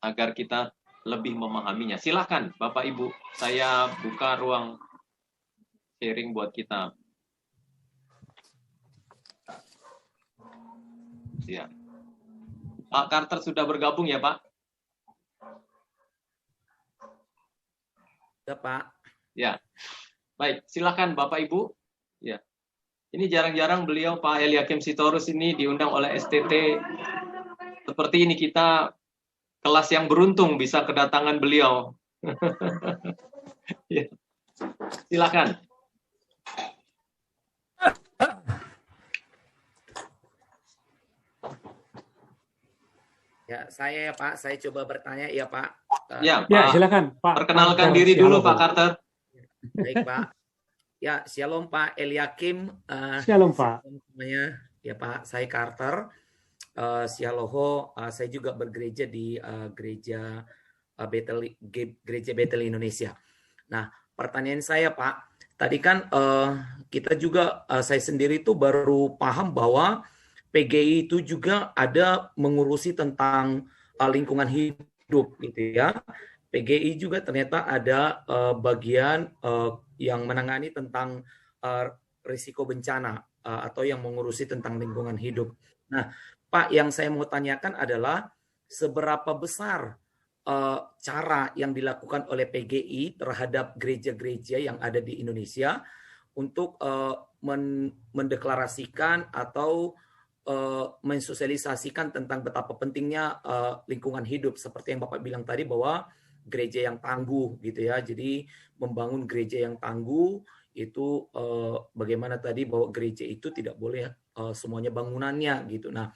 agar kita lebih memahaminya. Silakan Bapak Ibu, saya buka ruang sharing buat kita. Ya. Pak Carter sudah bergabung ya, Pak? Ya, Pak. Ya. Baik, silakan Bapak Ibu. Ya. Ini jarang-jarang beliau Pak Eliakim Sitorus ini diundang oleh STT. Seperti ini kita kelas yang beruntung bisa kedatangan beliau. Ya. Silakan. Ya, saya ya Pak, saya coba bertanya ya Pak. Ya, Pak. Ya, silakan Pak. Perkenalkan diri dulu Pak Carter. Baik Pak. Ya, shalom Pak Eliakim. Shalom Pak. Namanya ya Pak, saya Carter. Sialoho, saya juga bergereja di gereja Bethel Indonesia. Nah, pertanyaan saya Pak, tadi kan kita juga saya sendiri itu baru paham bahwa PGI itu juga ada mengurusi tentang lingkungan hidup gitu ya. PGI juga ternyata ada bagian yang menangani tentang risiko bencana atau yang mengurusi tentang lingkungan hidup. Nah, Pak, yang saya mau tanyakan adalah seberapa besar cara yang dilakukan oleh PGI terhadap gereja-gereja yang ada di Indonesia untuk mendeklarasikan atau mensosialisasikan tentang betapa pentingnya lingkungan hidup, seperti yang Bapak bilang tadi bahwa gereja yang tangguh gitu ya. Jadi membangun gereja yang tangguh itu bagaimana tadi bahwa gereja itu tidak boleh semuanya bangunannya gitu. Nah,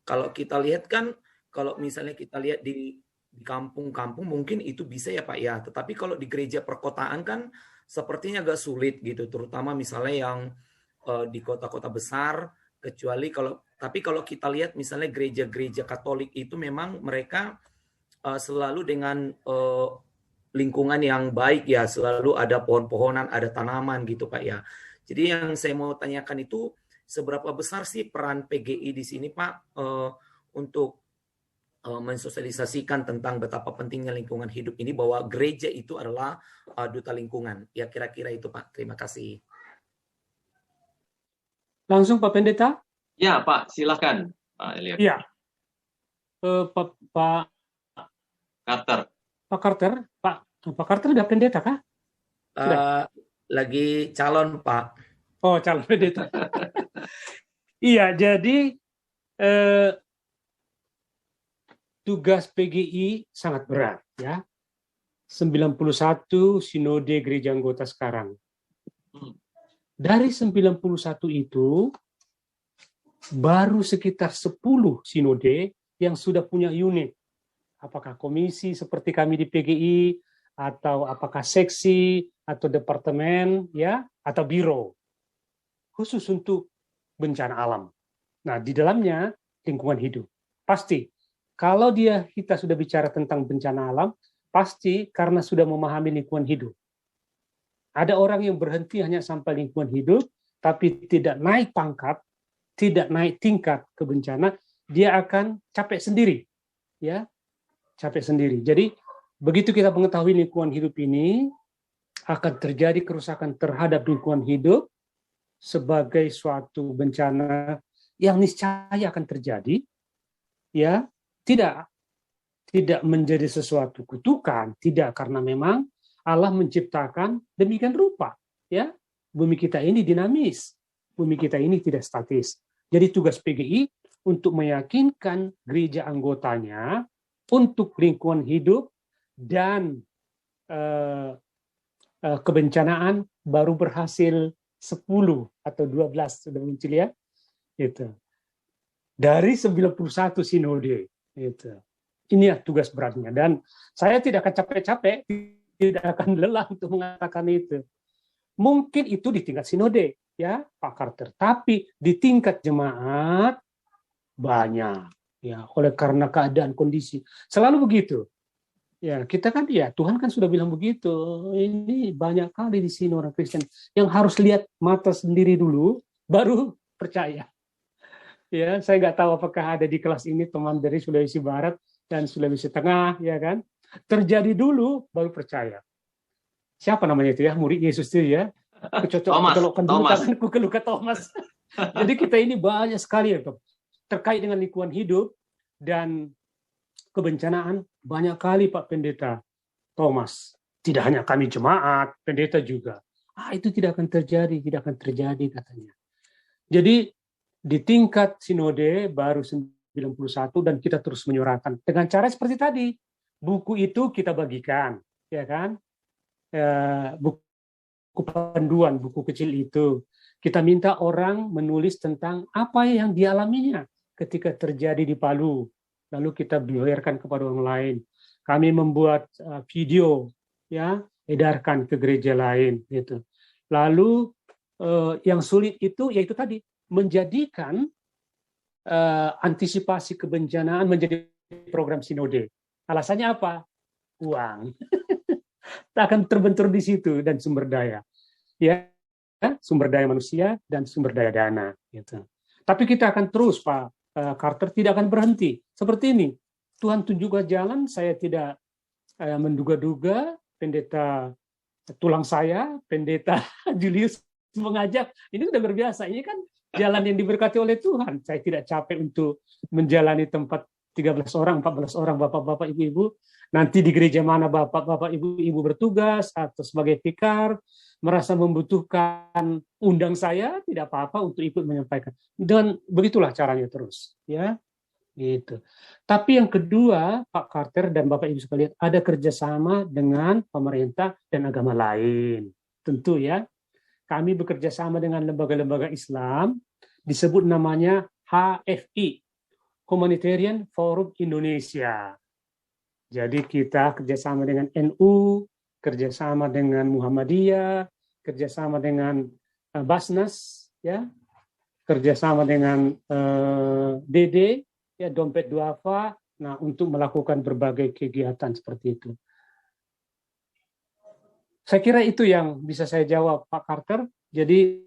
kalau kita lihat kan, kalau misalnya kita lihat di kampung-kampung mungkin itu bisa ya Pak ya. Tetapi kalau di gereja perkotaan kan sepertinya agak sulit gitu, terutama misalnya yang di kota-kota besar. Tapi kalau kita lihat misalnya gereja-gereja Katolik itu memang mereka selalu dengan lingkungan yang baik ya, selalu ada pohon-pohonan, ada tanaman gitu Pak ya. Jadi yang saya mau tanyakan itu seberapa besar sih peran PGI di sini Pak untuk mensosialisasikan tentang betapa pentingnya lingkungan hidup ini, bahwa gereja itu adalah duta lingkungan. Ya kira-kira itu Pak. Terima kasih. Langsung Pak Pendeta? Ya Pak, silakan Pak Eliakim. Ya. Pak Carter. Pak Carter, Pak Carter udah pendeta kah? Lagi calon Pak. Oh, calon pendeta. Iya, jadi tugas PGI sangat berat ya. 91 sinode gereja anggota sekarang. Dari 91 itu baru sekitar 10 sinode yang sudah punya unit. Apakah komisi seperti kami di PGI, atau apakah seksi atau departemen ya, atau biro khusus untuk bencana alam. Nah, di dalamnya lingkungan hidup. Pasti kalau kita sudah bicara tentang bencana alam, pasti karena sudah memahami lingkungan hidup. Ada orang yang berhenti hanya sampai lingkungan hidup, tapi tidak naik pangkat, tidak naik tingkat ke bencana, dia akan capek sendiri. Ya, capek sendiri. Jadi, begitu kita mengetahui lingkungan hidup ini, akan terjadi kerusakan terhadap lingkungan hidup sebagai suatu bencana yang niscaya akan terjadi, ya, tidak menjadi sesuatu kutukan, tidak, karena memang Allah menciptakan demikian rupa, ya. Bumi kita ini dinamis, bumi kita ini tidak statis. Jadi tugas PGI untuk meyakinkan gereja anggotanya untuk lingkungan hidup dan kebencanaan baru berhasil 10 atau 12 sudah muncul ya. Itu. Dari 91 sinode. Itu. Ini ya tugas beratnya. Dan saya tidak akan capek-capek, tidak akan lelah untuk mengatakan itu. Mungkin itu di tingkat sinode, ya Pak Carter. Tapi di tingkat jemaat banyak, ya oleh karena keadaan kondisi. Selalu begitu. Ya kita kan, ya Tuhan kan sudah bilang begitu. Ini banyak kali di sini orang Kristen yang harus lihat mata sendiri dulu, baru percaya. Ya, saya nggak tahu apakah ada di kelas ini teman dari Sulawesi Barat dan Sulawesi Tengah, ya kan? Terjadi dulu baru percaya. Siapa namanya itu ya, murid Yesus itu ya? Kecolokkan dulu tanganku ke luka Thomas. Jadi kita ini banyak sekali ya, terkait dengan lingkungan hidup dan kebencanaan, banyak kali Pak Pendeta Thomas. Tidak hanya kami jemaat, pendeta juga. Itu tidak akan terjadi katanya. Jadi di tingkat sinode baru 91 dan kita terus menyuarakan dengan cara seperti tadi. Buku itu kita bagikan, ya kan? Buku panduan, buku kecil itu. Kita minta orang menulis tentang apa yang dialaminya ketika terjadi di Palu. Lalu kita biarkan kepada orang lain. Kami membuat video, ya, edarkan ke gereja lain, gitu. Lalu yang sulit itu yaitu tadi menjadikan antisipasi kebencanaan menjadi program sinode. Alasannya apa? Uang. Akan terbentur di situ dan sumber daya, ya, sumber daya manusia dan sumber daya dana. Gitu. Tapi kita akan terus, Pak Carter, tidak akan berhenti. Seperti ini, Tuhan tunjukkan jalan, saya tidak menduga-duga, pendeta tulang saya, pendeta Julius mengajak, ini sudah berbiasa, ini kan jalan yang diberkati oleh Tuhan. Saya tidak capek untuk menjalani tempat 13 orang, 14 orang, bapak-bapak, ibu-ibu. Nanti di gereja mana bapak-bapak, ibu-ibu bertugas, atau sebagai vikar, merasa membutuhkan undang saya, tidak apa-apa untuk ikut menyampaikan. Dan begitulah caranya terus. Ya, gitu. Tapi yang kedua, Pak Carter dan Bapak Ibu sekalian, ada kerjasama dengan pemerintah dan agama lain. Tentu ya, kami bekerja sama dengan lembaga-lembaga Islam, disebut namanya HFI, Humanitarian Forum Indonesia. Jadi kita kerjasama dengan NU, kerjasama dengan Muhammadiyah, kerjasama dengan Basnas, ya, kerjasama dengan DD, ya, Dompet Duafa, nah untuk melakukan berbagai kegiatan seperti itu. Saya kira itu yang bisa saya jawab, Pak Carter. Jadi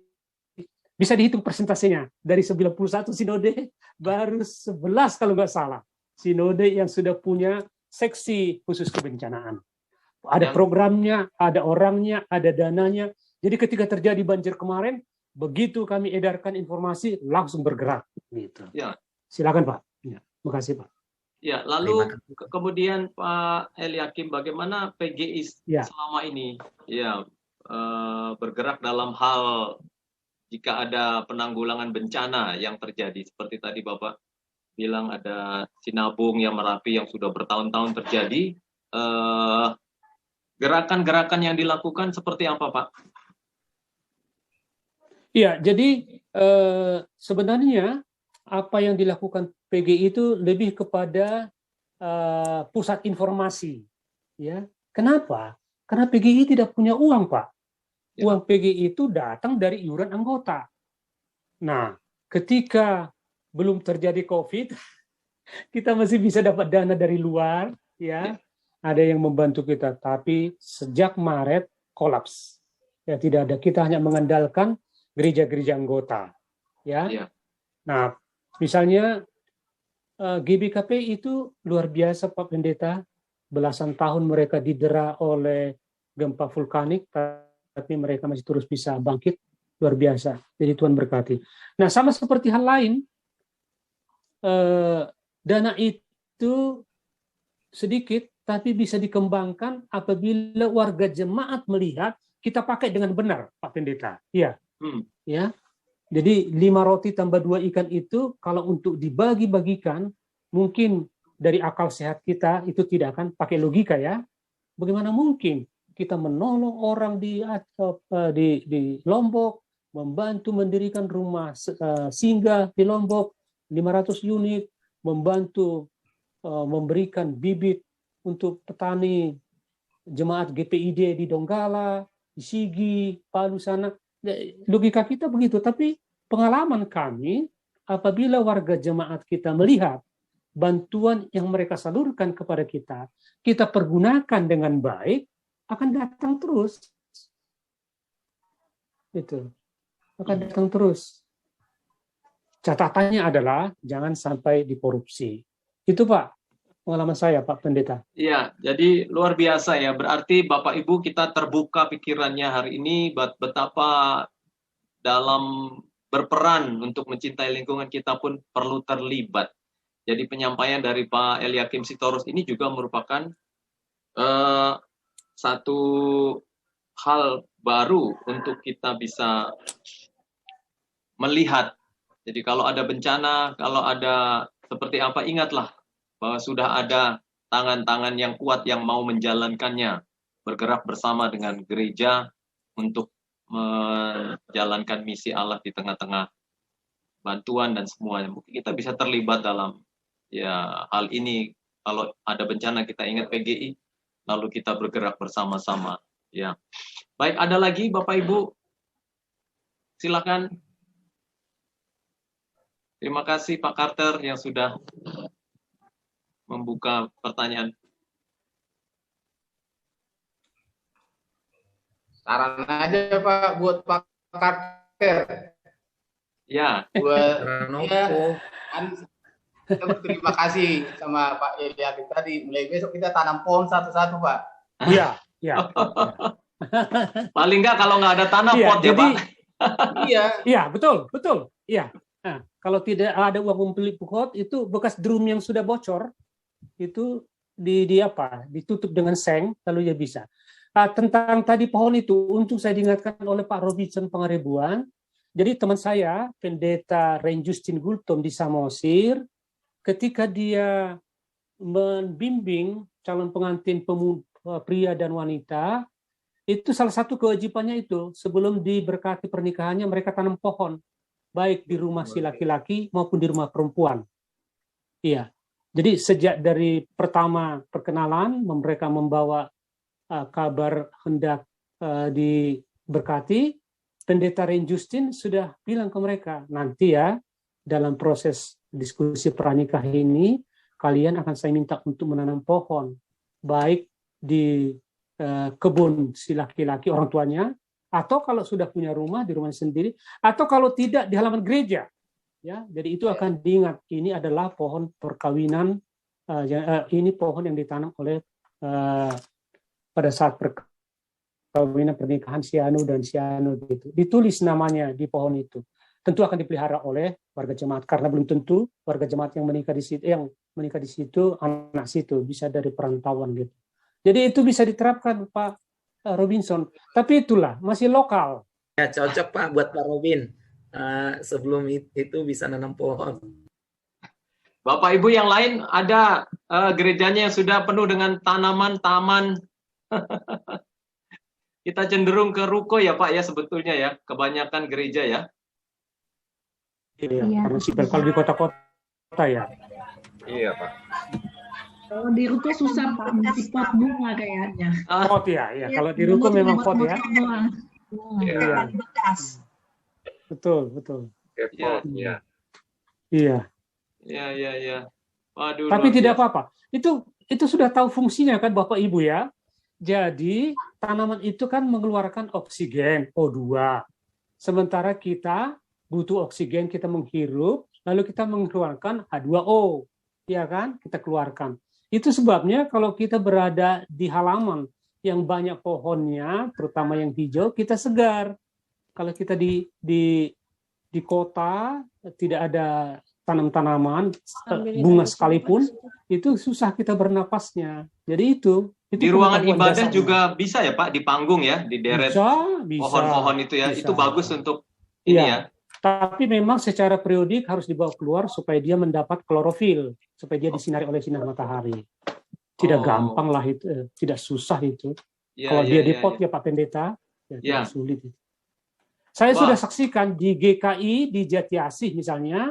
bisa dihitung persentasenya. Dari 91 sinode, baru 11 kalau nggak salah. Sinode yang sudah punya seksi khusus kebencanaan. Ada programnya, ada orangnya, ada dananya. Jadi ketika terjadi banjir kemarin, begitu kami edarkan informasi, langsung bergerak. Gitu. Ya. Silakan Pak. Ya, makasih Pak. Ya, lalu kemudian Pak Eliakim, bagaimana PGI selama ini ya bergerak dalam hal jika ada penanggulangan bencana yang terjadi seperti tadi Bapak bilang ada Sinabung yang Merapi yang sudah bertahun-tahun terjadi, gerakan-gerakan yang dilakukan seperti apa Pak? Iya, jadi sebenarnya apa yang dilakukan PGI itu lebih kepada pusat informasi, ya. Kenapa? Karena PGI tidak punya uang, Pak. Uang PGI itu datang dari iuran anggota. Nah, ketika belum terjadi COVID, kita masih bisa dapat dana dari luar, ya. Ada yang membantu kita. Tapi sejak Maret kolaps, ya tidak ada. Kita hanya mengandalkan gereja-gereja anggota, ya. Nah, misalnya GBKP itu luar biasa Pak Pendeta, belasan tahun mereka didera oleh gempa vulkanik, tapi mereka masih terus bisa bangkit, luar biasa. Jadi Tuhan berkati. Nah, sama seperti hal lain, dana itu sedikit, tapi bisa dikembangkan apabila warga jemaat melihat kita pakai dengan benar, Pak Pendeta. Iya, ya. Jadi 5 roti tambah 2 ikan itu kalau untuk dibagi-bagikan, mungkin dari akal sehat kita itu tidak akan pakai logika ya. Bagaimana mungkin kita menolong orang di Lombok, membantu mendirikan rumah singgah di Lombok 500 unit, membantu memberikan bibit untuk petani jemaat GPID di Donggala, di Sigi, Palu sana. Logika kita begitu, tapi pengalaman kami apabila warga jemaat kita melihat bantuan yang mereka salurkan kepada kita, kita pergunakan dengan baik, akan datang terus. Itu akan datang terus. Catatannya adalah jangan sampai dikorupsi. Itu Pak, pengalaman saya Pak Pendeta. Iya, jadi luar biasa ya. Berarti Bapak Ibu kita terbuka pikirannya hari ini betapa dalam berperan untuk mencintai lingkungan kita pun perlu terlibat. Jadi penyampaian dari Pak Eliakim Sitorus ini juga merupakan satu hal baru untuk kita bisa melihat. Jadi kalau ada bencana, kalau ada seperti apa, ingatlah bahwa sudah ada tangan-tangan yang kuat yang mau menjalankannya, bergerak bersama dengan gereja untuk menjalankan misi Allah di tengah-tengah bantuan dan semuanya. Mungkin kita bisa terlibat dalam ya hal ini. Kalau ada bencana kita ingat PGI, lalu kita bergerak bersama-sama. Ya, baik, ada lagi Bapak Ibu, silakan. Terima kasih Pak Carter yang sudah membuka pertanyaan. Saran aja Pak buat Pak Carter. Ya. Buat terima kasih sama Pak Eliakim tadi. Mulai besok kita tanam pohon satu-satu Pak. Iya, iya. Paling nggak kalau nggak ada tanam pot ya Pak. Iya, betul. Iya. Nah, kalau tidak ada uang membeli pohon, itu bekas drum yang sudah bocor, itu ditutup dengan seng, lalu ya bisa. Tentang tadi pohon itu, untuk saya diingatkan oleh Pak Robinson Pangaribuan. Jadi teman saya, Pendeta Rein Justin Gultom di Samosir, ketika dia membimbing calon pengantin pria dan wanita, itu salah satu kewajibannya itu, sebelum diberkati pernikahannya, mereka tanam pohon, baik di rumah si laki-laki maupun di rumah perempuan. Iya. Jadi sejak dari pertama perkenalan, mereka membawa kabar hendak diberkati, Pendeta Rein Justin sudah bilang ke mereka, nanti ya dalam proses diskusi pranikah ini, kalian akan saya minta untuk menanam pohon, baik di kebun si laki-laki orang tuanya, atau kalau sudah punya rumah di rumah sendiri, atau kalau tidak di halaman gereja. Ya, jadi itu akan diingat. Ini adalah pohon perkawinan. Ini pohon yang ditanam oleh pada saat perkawinan pernikahan si anu dan si anu gitu. Ditulis namanya di pohon itu. Tentu akan dipelihara oleh warga jemaat karena belum tentu warga jemaat yang menikah di situ anak situ, bisa dari perantauan gitu. Jadi itu bisa diterapkan Pak Robinson. Tapi itulah masih lokal. Ya cocok Pak buat Pak Robin. Sebelum itu bisa nanam pohon. Bapak Ibu yang lain ada gerejanya yang sudah penuh dengan tanaman, taman. Kita cenderung ke ruko ya Pak ya sebetulnya ya, kebanyakan gereja ya. Iya, kalau di kota-kota ya. Iya Pak. Kalau di ruko susah Pak, di pot bunga kayaknya. Pot ya, ya. Kalau di ruko memang pot ya. Iya. Bekas. Betul. Iya. Iya. Waduh. Tapi tidak apa-apa. Itu sudah tahu fungsinya kan Bapak Ibu ya. Jadi tanaman itu kan mengeluarkan oksigen O2. Sementara kita butuh oksigen, kita menghirup, lalu kita mengeluarkan H2O. Ya kan? Kita keluarkan. Itu sebabnya kalau kita berada di halaman yang banyak pohonnya, terutama yang hijau, kita segar. Kalau kita di kota tidak ada tanam-tanaman, bunga sekalipun, itu susah kita bernapasnya. Jadi itu di ruangan ibadah juga bisa ya Pak, di panggung ya, di deret bisa. Pohon-pohon itu ya, itu bagus untuk ini ya. Tapi memang secara periodik harus dibawa keluar supaya dia mendapat klorofil, supaya dia disinari oleh sinar matahari. Tidak gampang lah itu, tidak susah itu. Kalau dia di pot ya Pak Pendeta, ya tidak sulit. Saya sudah saksikan di GKI, di Jati Asih misalnya,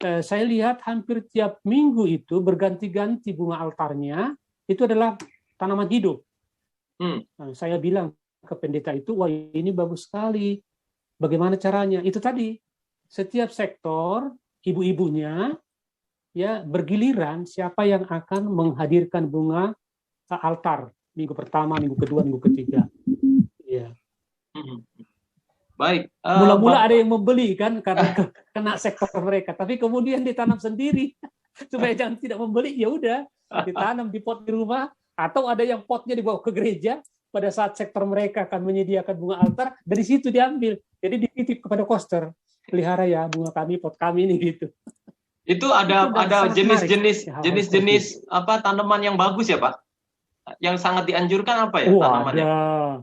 saya lihat hampir tiap minggu itu berganti-ganti bunga altarnya, itu adalah tanaman hidup. Nah, saya bilang ke pendeta itu, wah ini bagus sekali. Bagaimana caranya? Itu tadi, setiap sektor, ibu-ibunya, ya bergiliran siapa yang akan menghadirkan bunga ke altar. Minggu pertama, minggu kedua, minggu ketiga. Ya. Baik. Mula-mula ada yang membeli kan, karena kena sektor mereka. Tapi kemudian ditanam sendiri. Supaya jangan tidak membeli, ya udah ditanam di pot di rumah. Atau ada yang potnya dibawa ke gereja, pada saat sektor mereka akan menyediakan bunga altar, dari situ diambil. Jadi dititip kepada koster, pelihara ya bunga kami, pot kami ini gitu. Itu ada jenis-jenis apa tanaman yang bagus ya Pak? Yang sangat dianjurkan apa ya tanamannya?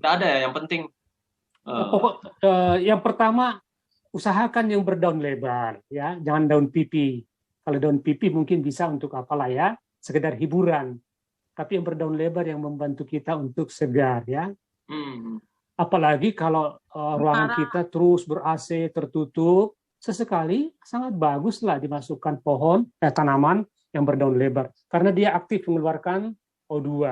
Tidak ada ya, yang penting. Yang pertama usahakan yang berdaun lebar, ya, jangan daun pipi. Kalau daun pipi mungkin bisa untuk apalah ya, sekedar hiburan. Tapi yang berdaun lebar yang membantu kita untuk segar ya. Apalagi kalau ruangan kita terus ber-AC tertutup, sesekali sangat baguslah dimasukkan pohon tanaman yang berdaun lebar karena dia aktif mengeluarkan O2.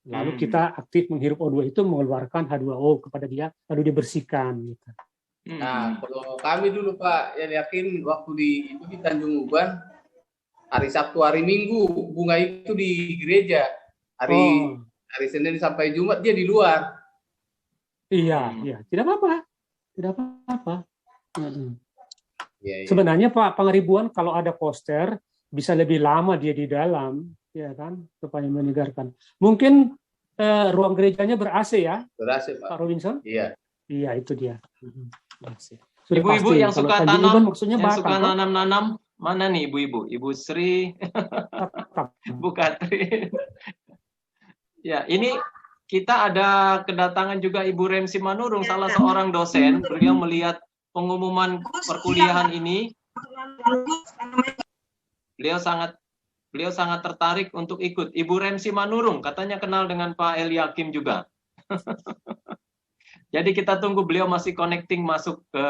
Lalu kita aktif menghirup O2 itu mengeluarkan H2O kepada dia, lalu dibersihkan gitu. Nah, kalau kami dulu Pak, yakin waktu di Tanjung Uban, hari Sabtu, hari Minggu bunga itu di gereja, hari Senin sampai Jumat dia di luar. Iya, tidak apa-apa. Sebenarnya Pak Pangaribuan kalau ada poster bisa lebih lama dia di dalam, ya kan, supaya menyegarkan. Mungkin ruang gerejanya ber-AC ya? Ber-AC Pak. Pak Robinson? Iya. Iya itu dia. Ibu-ibu yang suka tanam, maksudnya yang suka nanam-nanam, mana nih ibu-ibu? Ibu Sri, Bu Katrin. Ya, ini kita ada kedatangan juga Ibu Remsi Manurung, salah seorang dosen. Beliau melihat pengumuman perkuliahan ini. Beliau sangat tertarik untuk ikut. Ibu Remsi Manurung, katanya kenal dengan Pak Eliakim juga. Jadi kita tunggu beliau masih connecting masuk ke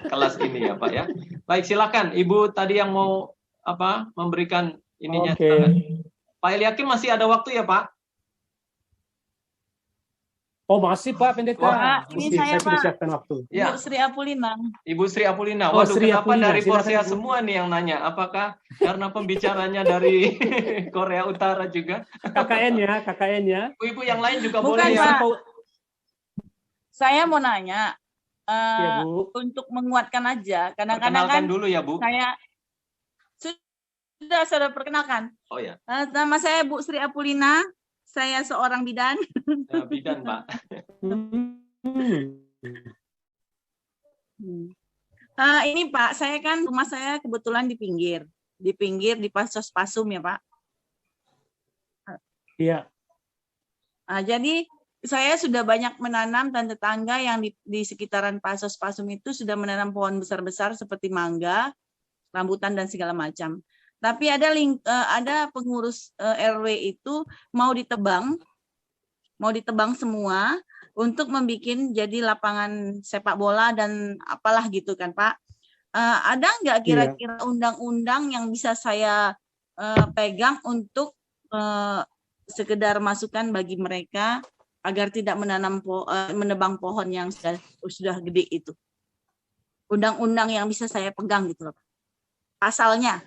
kelas ini ya Pak ya. Baik, silakan Ibu tadi yang mau memberikan ininya. Pak Eliakim masih ada waktu ya Pak? Oh masih Pak Pendeta. Ini saya Pak. Siapkan waktu. Ya. Ibu Sri Apulina. Ibu Sri Apulina. Waduh, kenapa dari Porsia semua nih yang nanya? Apakah karena pembicaranya dari Korea Utara juga? KKN-nya. Ibu yang lain juga bukan, boleh ya. Pak. Saya mau nanya, ya, Bu. Untuk menguatkan aja. Kadang-kadang kan dulu ya Bu. Saya sudah perkenalkan. Oh ya. Nama saya Bu Sri Apulina. Saya seorang bidan. Bidan, Pak. Ini Pak, saya kan rumah saya kebetulan di pinggir di Pasos Pasum ya Pak. Iya. Jadi saya sudah banyak menanam dan tetangga yang di sekitaran Pasos Pasum itu sudah menanam pohon besar-besar seperti mangga, rambutan dan segala macam. Tapi ada pengurus RW itu mau ditebang semua untuk membuat jadi lapangan sepak bola dan apalah gitu kan Pak. Ada nggak kira-kira undang-undang yang bisa saya pegang untuk sekedar masukan bagi mereka agar tidak menebang pohon yang sudah gede itu? Undang-undang yang bisa saya pegang gitu loh Pak. Pasalnya.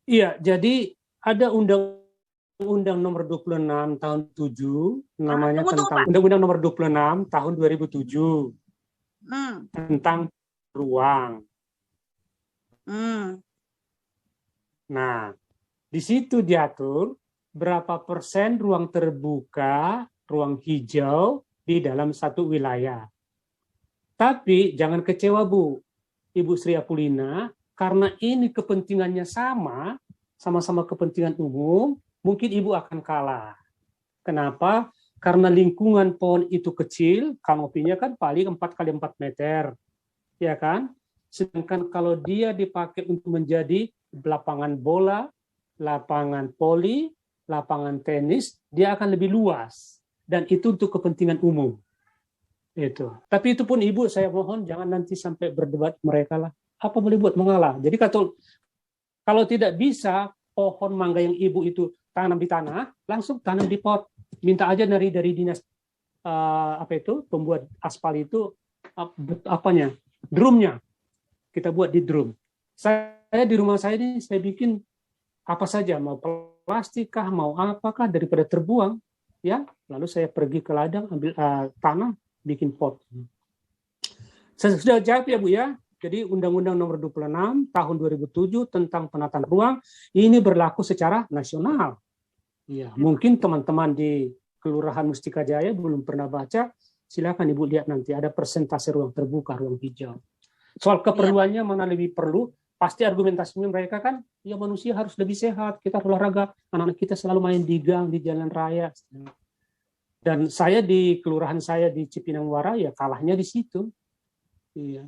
Iya, jadi ada Undang-Undang Nomor 26 Tahun 7, namanya tentang Undang-Undang Nomor 26 Tahun 2007 tentang ruang. Nah, di situ diatur berapa persen ruang terbuka, ruang hijau di dalam satu wilayah. Tapi jangan kecewa Bu, Ibu Sri Apulina, karena ini kepentingannya sama-sama kepentingan umum, mungkin Ibu akan kalah. Kenapa? Karena lingkungan pohon itu kecil, kanopinya kan paling 4 x 4 meter. ya kan? Sedangkan kalau dia dipakai untuk menjadi lapangan bola, lapangan voli, lapangan tenis, dia akan lebih luas. Dan itu untuk kepentingan umum. Itu. Tapi itu pun Ibu, saya mohon jangan nanti sampai berdebat mereka lah. Apa boleh buat mengalah. Jadi kalau tidak bisa pohon mangga yang Ibu itu tanam di tanah, langsung tanam di pot. Minta aja dari dinas pembuat aspal itu drumnya. Kita buat di drum. Saya di rumah saya ini saya bikin apa saja, mau plastik kah, mau apakah, daripada terbuang, ya. Lalu saya pergi ke ladang ambil tanah, bikin pot. Saya sudah jawab ya Bu ya. Jadi Undang-Undang Nomor 26 Tahun 2007 tentang penataan ruang ini berlaku secara nasional. Ya, mungkin teman-teman di Kelurahan Mustika Jaya belum pernah baca, silakan Ibu lihat nanti ada persentase ruang terbuka, ruang hijau. Soal keperluannya mana lebih perlu, pasti argumentasinya mereka kan, ya manusia harus lebih sehat, kita olahraga, anak-anak kita selalu main di gang, di jalan raya. Dan saya di kelurahan saya di Cipinang Muara, ya kalahnya di situ. Iya.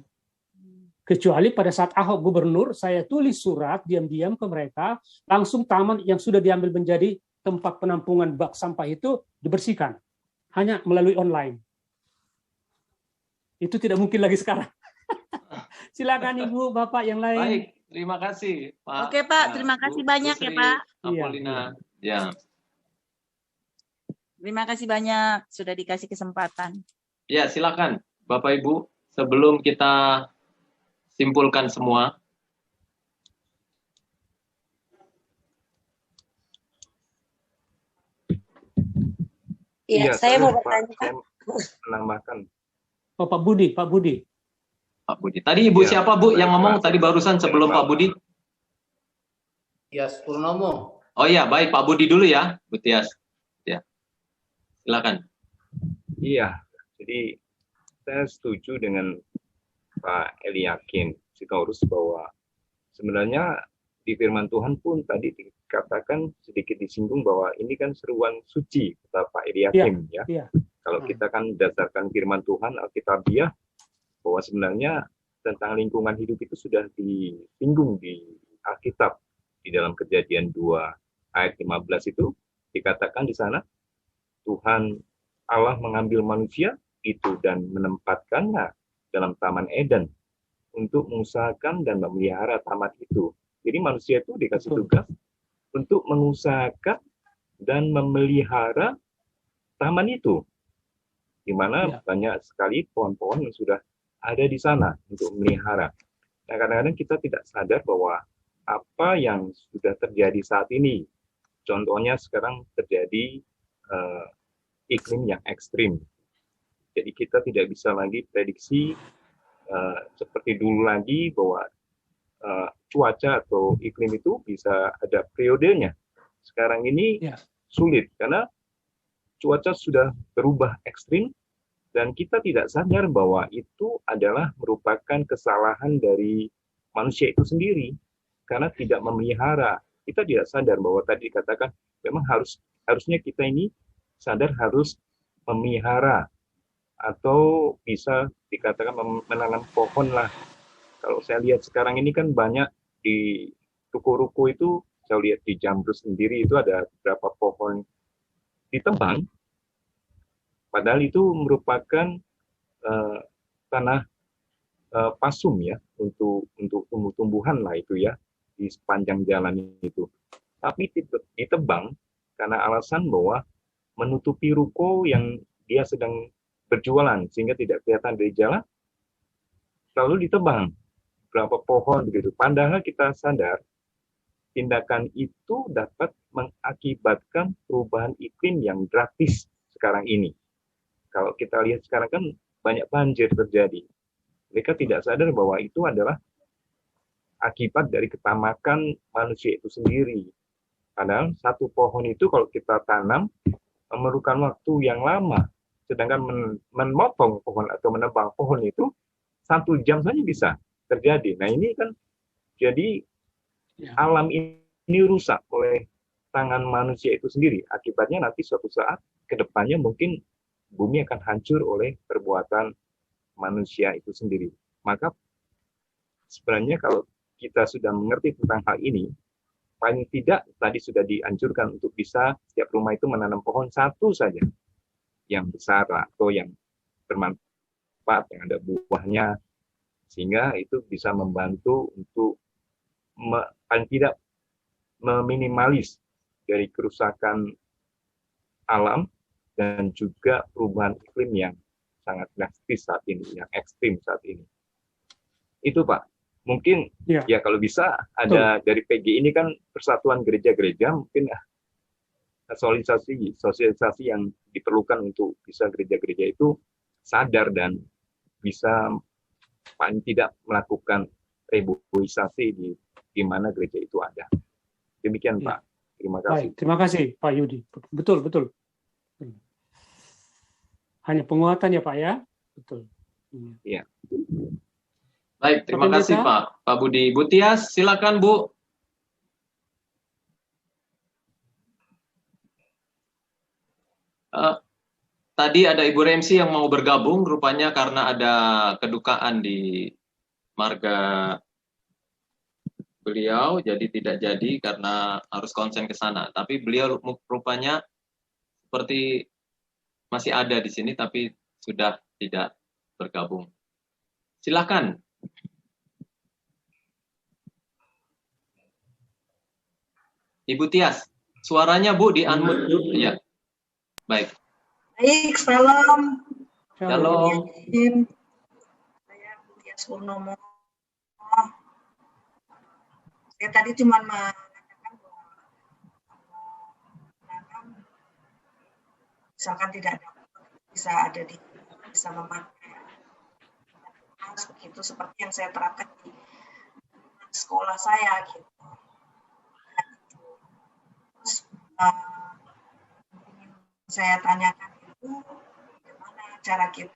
Kecuali pada saat Ahok gubernur, saya tulis surat diam-diam ke mereka, langsung taman yang sudah diambil menjadi tempat penampungan bak sampah itu dibersihkan. Hanya melalui online. Itu tidak mungkin lagi sekarang. Silakan Ibu, Bapak yang lain. Baik, terima kasih Pak. Oke Pak, terima kasih banyak ya Pak. Apolina. Ya. Terima kasih banyak sudah dikasih kesempatan. Ya, silakan Bapak Ibu, sebelum kita simpulkan semua. Iya, saya mau bertanya. Saya menambahkan. Oh, Pak Budi. Pak Budi. Tadi Ibu siapa Bu yang ngomong tadi barusan sebelum Pak Budi? Tias Purnomo. Oh iya, baik Pak Budi dulu ya, Bu Tias. Ya. Silakan. Iya, jadi saya setuju dengan Pak Eliakim Sitorus bahwa sebenarnya di firman Tuhan pun tadi dikatakan sedikit disinggung bahwa ini kan seruan suci, kata Pak Eliakim ya. Kalau kita kan berdasarkan firman Tuhan Alkitabiah bahwa sebenarnya tentang lingkungan hidup itu sudah disinggung di Alkitab. Di dalam Kejadian 2 ayat 15 itu dikatakan di sana Tuhan Allah mengambil manusia itu dan menempatkannya dalam Taman Eden untuk mengusahakan dan memelihara taman itu. Jadi manusia itu dikasih tugas untuk mengusahakan dan memelihara taman itu, di mana banyak sekali pohon-pohon yang sudah ada di sana untuk memelihara. Nah, kadang-kadang kita tidak sadar bahwa apa yang sudah terjadi saat ini, contohnya sekarang terjadi iklim yang ekstrim. Jadi kita tidak bisa lagi prediksi seperti dulu lagi bahwa cuaca atau iklim itu bisa ada periodenya. Sekarang ini sulit karena cuaca sudah berubah ekstrim dan kita tidak sadar bahwa itu adalah merupakan kesalahan dari manusia itu sendiri karena tidak memelihara. Kita tidak sadar bahwa tadi dikatakan memang harusnya kita ini sadar harus memelihara atau bisa dikatakan menanam pohon lah. Kalau saya lihat sekarang ini kan banyak di ruko-ruko itu, saya lihat di Jambrus sendiri itu ada beberapa pohon ditebang. Padahal itu merupakan tanah pasum ya untuk tumbuh-tumbuhan lah itu ya di sepanjang jalan itu. Tapi ditebang karena alasan bahwa menutupi ruko yang dia sedang berjualan sehingga tidak kelihatan dari jalan, lalu ditebang berapa pohon begitu. Padahal kita sadar tindakan itu dapat mengakibatkan perubahan iklim yang drastis sekarang ini. Kalau kita lihat sekarang kan banyak banjir terjadi. Mereka tidak sadar bahwa itu adalah akibat dari ketamakan manusia itu sendiri. Padahal satu pohon itu kalau kita tanam memerlukan waktu yang lama. Sedangkan memotong pohon atau menebang pohon itu 1 jam saja bisa terjadi. Nah ini kan jadi alam ini rusak oleh tangan manusia itu sendiri. Akibatnya nanti suatu saat ke depannya mungkin bumi akan hancur oleh perbuatan manusia itu sendiri. Maka sebenarnya kalau kita sudah mengerti tentang hal ini, paling tidak tadi sudah dianjurkan untuk bisa setiap rumah itu menanam pohon satu saja yang besar atau yang bermanfaat, yang ada buahnya, sehingga itu bisa membantu untuk paling tidak meminimalis dari kerusakan alam dan juga perubahan iklim yang sangat drastis saat ini, yang ekstrim saat ini. Itu Pak, mungkin ya kalau bisa ada dari PG ini kan Persatuan Gereja-Gereja, mungkin sosialisasi yang diperlukan untuk bisa gereja-gereja itu sadar dan bisa paling tidak melakukan reboisasi di mana gereja itu ada. Demikian Pak. Terima kasih. Baik, terima kasih Pak Yudi. Betul. Hanya penguatan ya Pak ya. Betul. Iya. Baik, terima kasih Pak Budi. Bu Tias, silakan Bu. Tadi ada Ibu Remsi yang mau bergabung, rupanya karena ada kedukaan di marga beliau, jadi tidak jadi karena harus konsen ke sana. Tapi beliau rupanya seperti masih ada di sini, tapi sudah tidak bergabung. Silakan. Ibu Tias, suaranya Bu di unmute dulu ya. Baik. Baik, salam. Shalom. Saya Bu Tias Purnomo. Saya tadi cuma mengatakan bahwa misalkan tidak ada, bisa ada di, bisa memakai begitu seperti yang saya terapkan di sekolah saya gitu. Terus saya tanyakan itu bagaimana cara kita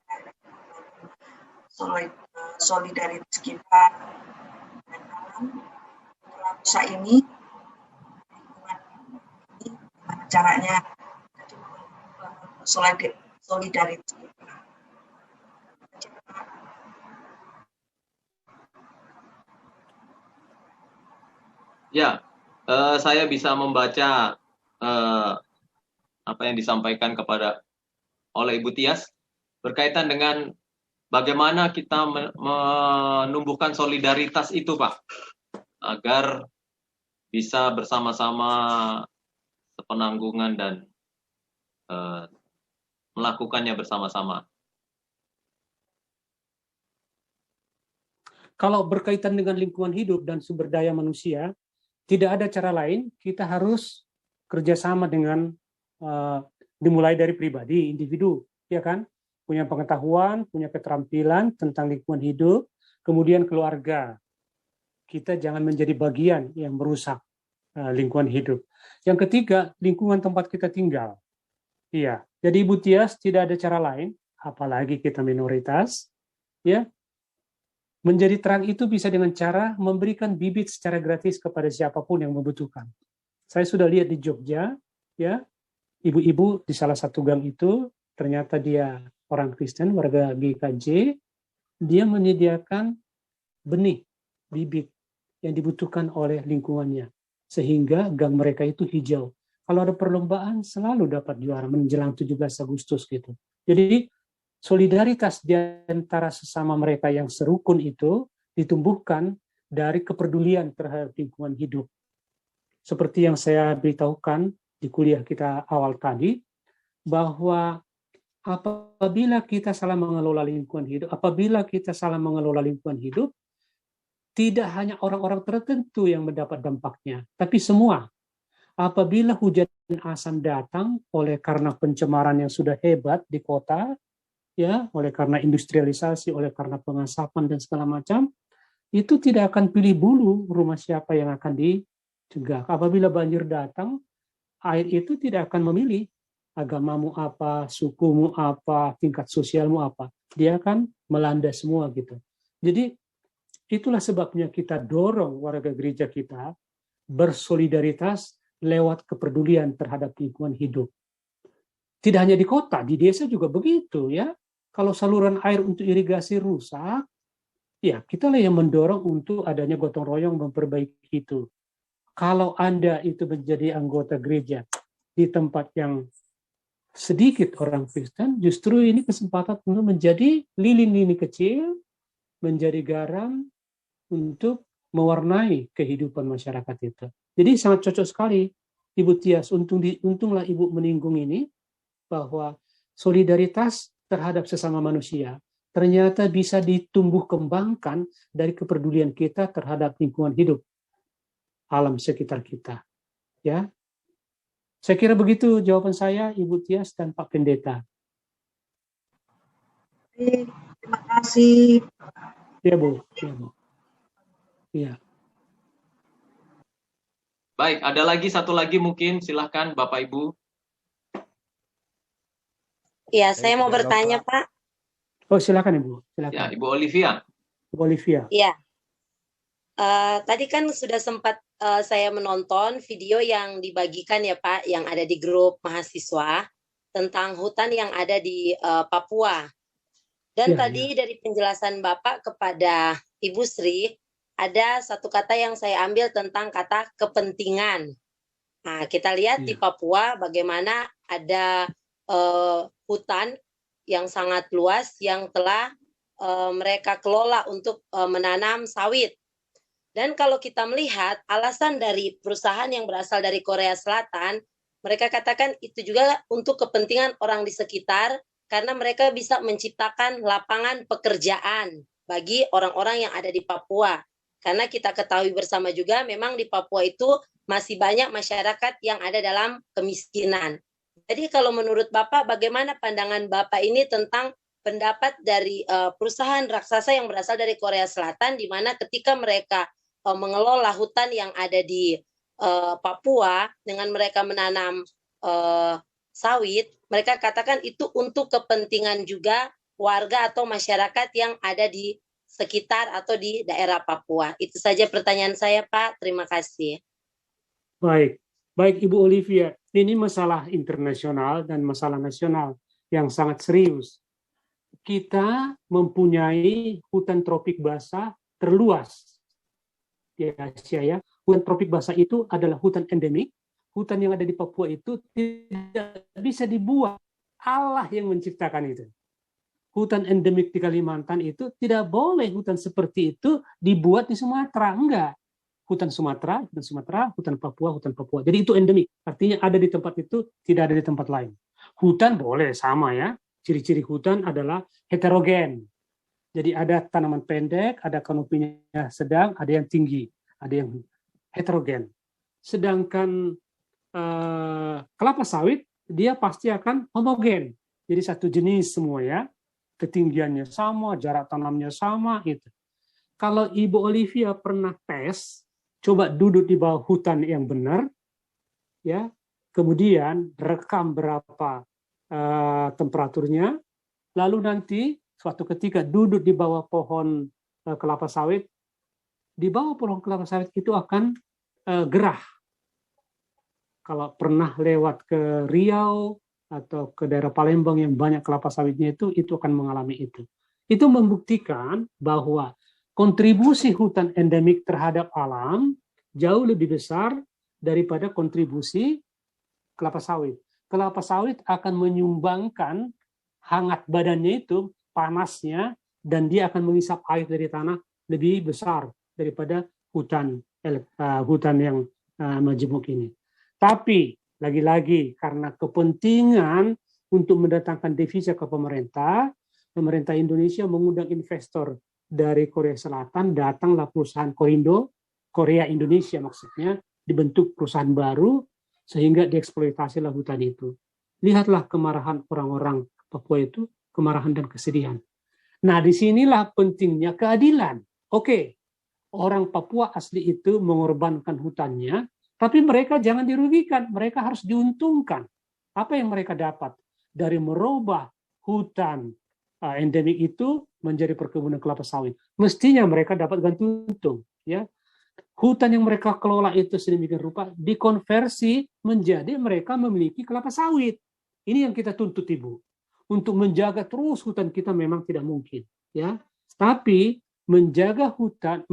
solidaritas kita dan alam setelah rusak ini, gimana caranya solidaritas kita. Ya, saya bisa membaca apa yang disampaikan oleh Ibu Tias berkaitan dengan bagaimana kita menumbuhkan solidaritas itu, Pak, agar bisa bersama-sama sepenanggungan dan melakukannya bersama-sama. Kalau berkaitan dengan lingkungan hidup dan sumber daya manusia, tidak ada cara lain, kita harus kerjasama dengan dimulai dari pribadi, individu, ya kan? Punya pengetahuan, punya keterampilan tentang lingkungan hidup, kemudian keluarga. Kita jangan menjadi bagian yang merusak lingkungan hidup. Yang ketiga, lingkungan tempat kita tinggal. Iya, jadi Ibu Tias tidak ada cara lain, apalagi kita minoritas, ya. Menjadi terang itu bisa dengan cara memberikan bibit secara gratis kepada siapapun yang membutuhkan. Saya sudah lihat di Jogja, ya, ibu-ibu di salah satu gang itu, ternyata dia orang Kristen, warga GKJ, dia menyediakan benih, bibit yang dibutuhkan oleh lingkungannya, sehingga gang mereka itu hijau. Kalau ada perlombaan, selalu dapat juara menjelang 17 Agustus gitu. Jadi, solidaritas di antara sesama mereka yang serukun itu ditumbuhkan dari kepedulian terhadap lingkungan hidup. Seperti yang saya beritahukan di kuliah kita awal tadi, bahwa apabila kita salah mengelola lingkungan hidup, tidak hanya orang-orang tertentu yang mendapat dampaknya, tapi semua. Apabila hujan asam datang karena pencemaran yang sudah hebat di kota, ya, oleh karena industrialisasi, oleh karena pengasapan dan segala macam, itu tidak akan pilih bulu rumah siapa yang akan dicegah. Apabila banjir datang, air itu tidak akan memilih agamamu apa, sukumu apa, tingkat sosialmu apa. Dia akan melanda semua gitu. Jadi itulah sebabnya kita dorong warga gereja kita bersolidaritas lewat kepedulian terhadap lingkungan hidup. Tidak hanya di kota, di desa juga begitu ya. Kalau saluran air untuk irigasi rusak, Ya, kitalah yang mendorong untuk adanya gotong royong memperbaiki itu. Kalau Anda itu menjadi anggota gereja di tempat yang sedikit orang Kristen, justru ini kesempatan untuk menjadi lilin-lilin kecil, menjadi garam untuk mewarnai kehidupan masyarakat itu. Jadi sangat cocok sekali, Ibu Tias, untunglah Ibu menyinggung ini, bahwa solidaritas terhadap sesama manusia ternyata bisa ditumbuh kembangkan dari kepedulian kita terhadap lingkungan hidup, alam sekitar kita. Ya, saya kira begitu jawaban saya, Ibu Tias dan Pak Pendeta. Terima kasih. Ya, Bu. Ya, Bu. Ya. Baik, ada lagi satu lagi mungkin, silahkan Bapak Ibu. Ya, saya mau bertanya, Pak. Oh, silakan Ibu. Silakan. Ya, Ibu Olivia. Ibu Olivia. Iya. Tadi kan sudah sempat saya menonton video yang dibagikan ya Pak, yang ada di grup mahasiswa tentang hutan yang ada di Papua. Dan tadi dari penjelasan Bapak kepada Ibu Sri, ada satu kata yang saya ambil tentang kata kepentingan. Nah, kita lihat di Papua bagaimana ada hutan yang sangat luas yang telah mereka kelola untuk menanam sawit. Dan kalau kita melihat alasan dari perusahaan yang berasal dari Korea Selatan, mereka katakan itu juga untuk kepentingan orang di sekitar karena mereka bisa menciptakan lapangan pekerjaan bagi orang-orang yang ada di Papua. Karena kita ketahui bersama juga memang di Papua itu masih banyak masyarakat yang ada dalam kemiskinan. Jadi kalau menurut Bapak, bagaimana pandangan Bapak ini tentang pendapat dari perusahaan raksasa yang berasal dari Korea Selatan, di mana ketika mereka mengelola hutan yang ada di Papua dengan mereka menanam sawit, mereka katakan itu untuk kepentingan juga warga atau masyarakat yang ada di sekitar atau di daerah Papua. Itu saja pertanyaan saya, Pak. Terima kasih. Baik Ibu Olivia. Ini masalah internasional dan masalah nasional yang sangat serius. Kita mempunyai hutan tropik basah terluas di Asia ya. Hutan tropik basah itu adalah hutan endemik. Hutan yang ada di Papua itu tidak bisa dibuat. Allah yang menciptakan itu. Hutan endemik di Kalimantan itu tidak boleh hutan seperti itu dibuat di Sumatera. Enggak. Hutan Sumatera, hutan Papua. Jadi itu endemik. Artinya ada di tempat itu, tidak ada di tempat lain. Hutan boleh sama ya. Ciri-ciri hutan adalah heterogen. Jadi ada tanaman pendek, ada kanopinya sedang, ada yang tinggi, ada yang heterogen. Sedangkan kelapa sawit, dia pasti akan homogen. Jadi satu jenis semua ya. Ketinggiannya sama, jarak tanamnya sama gitu. Kalau Ibu Olivia pernah tes, coba duduk di bawah hutan yang benar, ya, kemudian rekam berapa temperaturnya, lalu nanti suatu ketika duduk di bawah pohon kelapa sawit, di bawah pohon kelapa sawit itu akan gerah. Kalau pernah lewat ke Riau atau ke daerah Palembang yang banyak kelapa sawitnya itu akan mengalami itu. Itu membuktikan bahwa kontribusi hutan endemik terhadap alam jauh lebih besar daripada kontribusi kelapa sawit. Kelapa sawit akan menyumbangkan hangat badannya itu, panasnya, dan dia akan mengisap air dari tanah lebih besar daripada hutan yang majemuk ini. Tapi lagi-lagi karena kepentingan untuk mendatangkan devisa ke pemerintah Indonesia mengundang investor dari Korea Selatan, datanglah perusahaan Korindo, Korea Indonesia maksudnya, dibentuk perusahaan baru sehingga dieksploitasilah hutan itu. Lihatlah kemarahan orang-orang Papua itu, kemarahan dan kesedihan. Nah, disinilah pentingnya keadilan. Oke, orang Papua asli itu mengorbankan hutannya, tapi mereka jangan dirugikan, mereka harus diuntungkan. Apa yang mereka dapat dari merubah hutan endemik itu menjadi perkebunan kelapa sawit? Mestinya mereka dapat ganti untung, ya. Hutan yang mereka kelola itu sedemikian rupa dikonversi menjadi mereka memiliki kelapa sawit. Ini yang kita tuntut, Ibu. Untuk menjaga terus hutan kita memang tidak mungkin, ya. Tapi menjaga hutan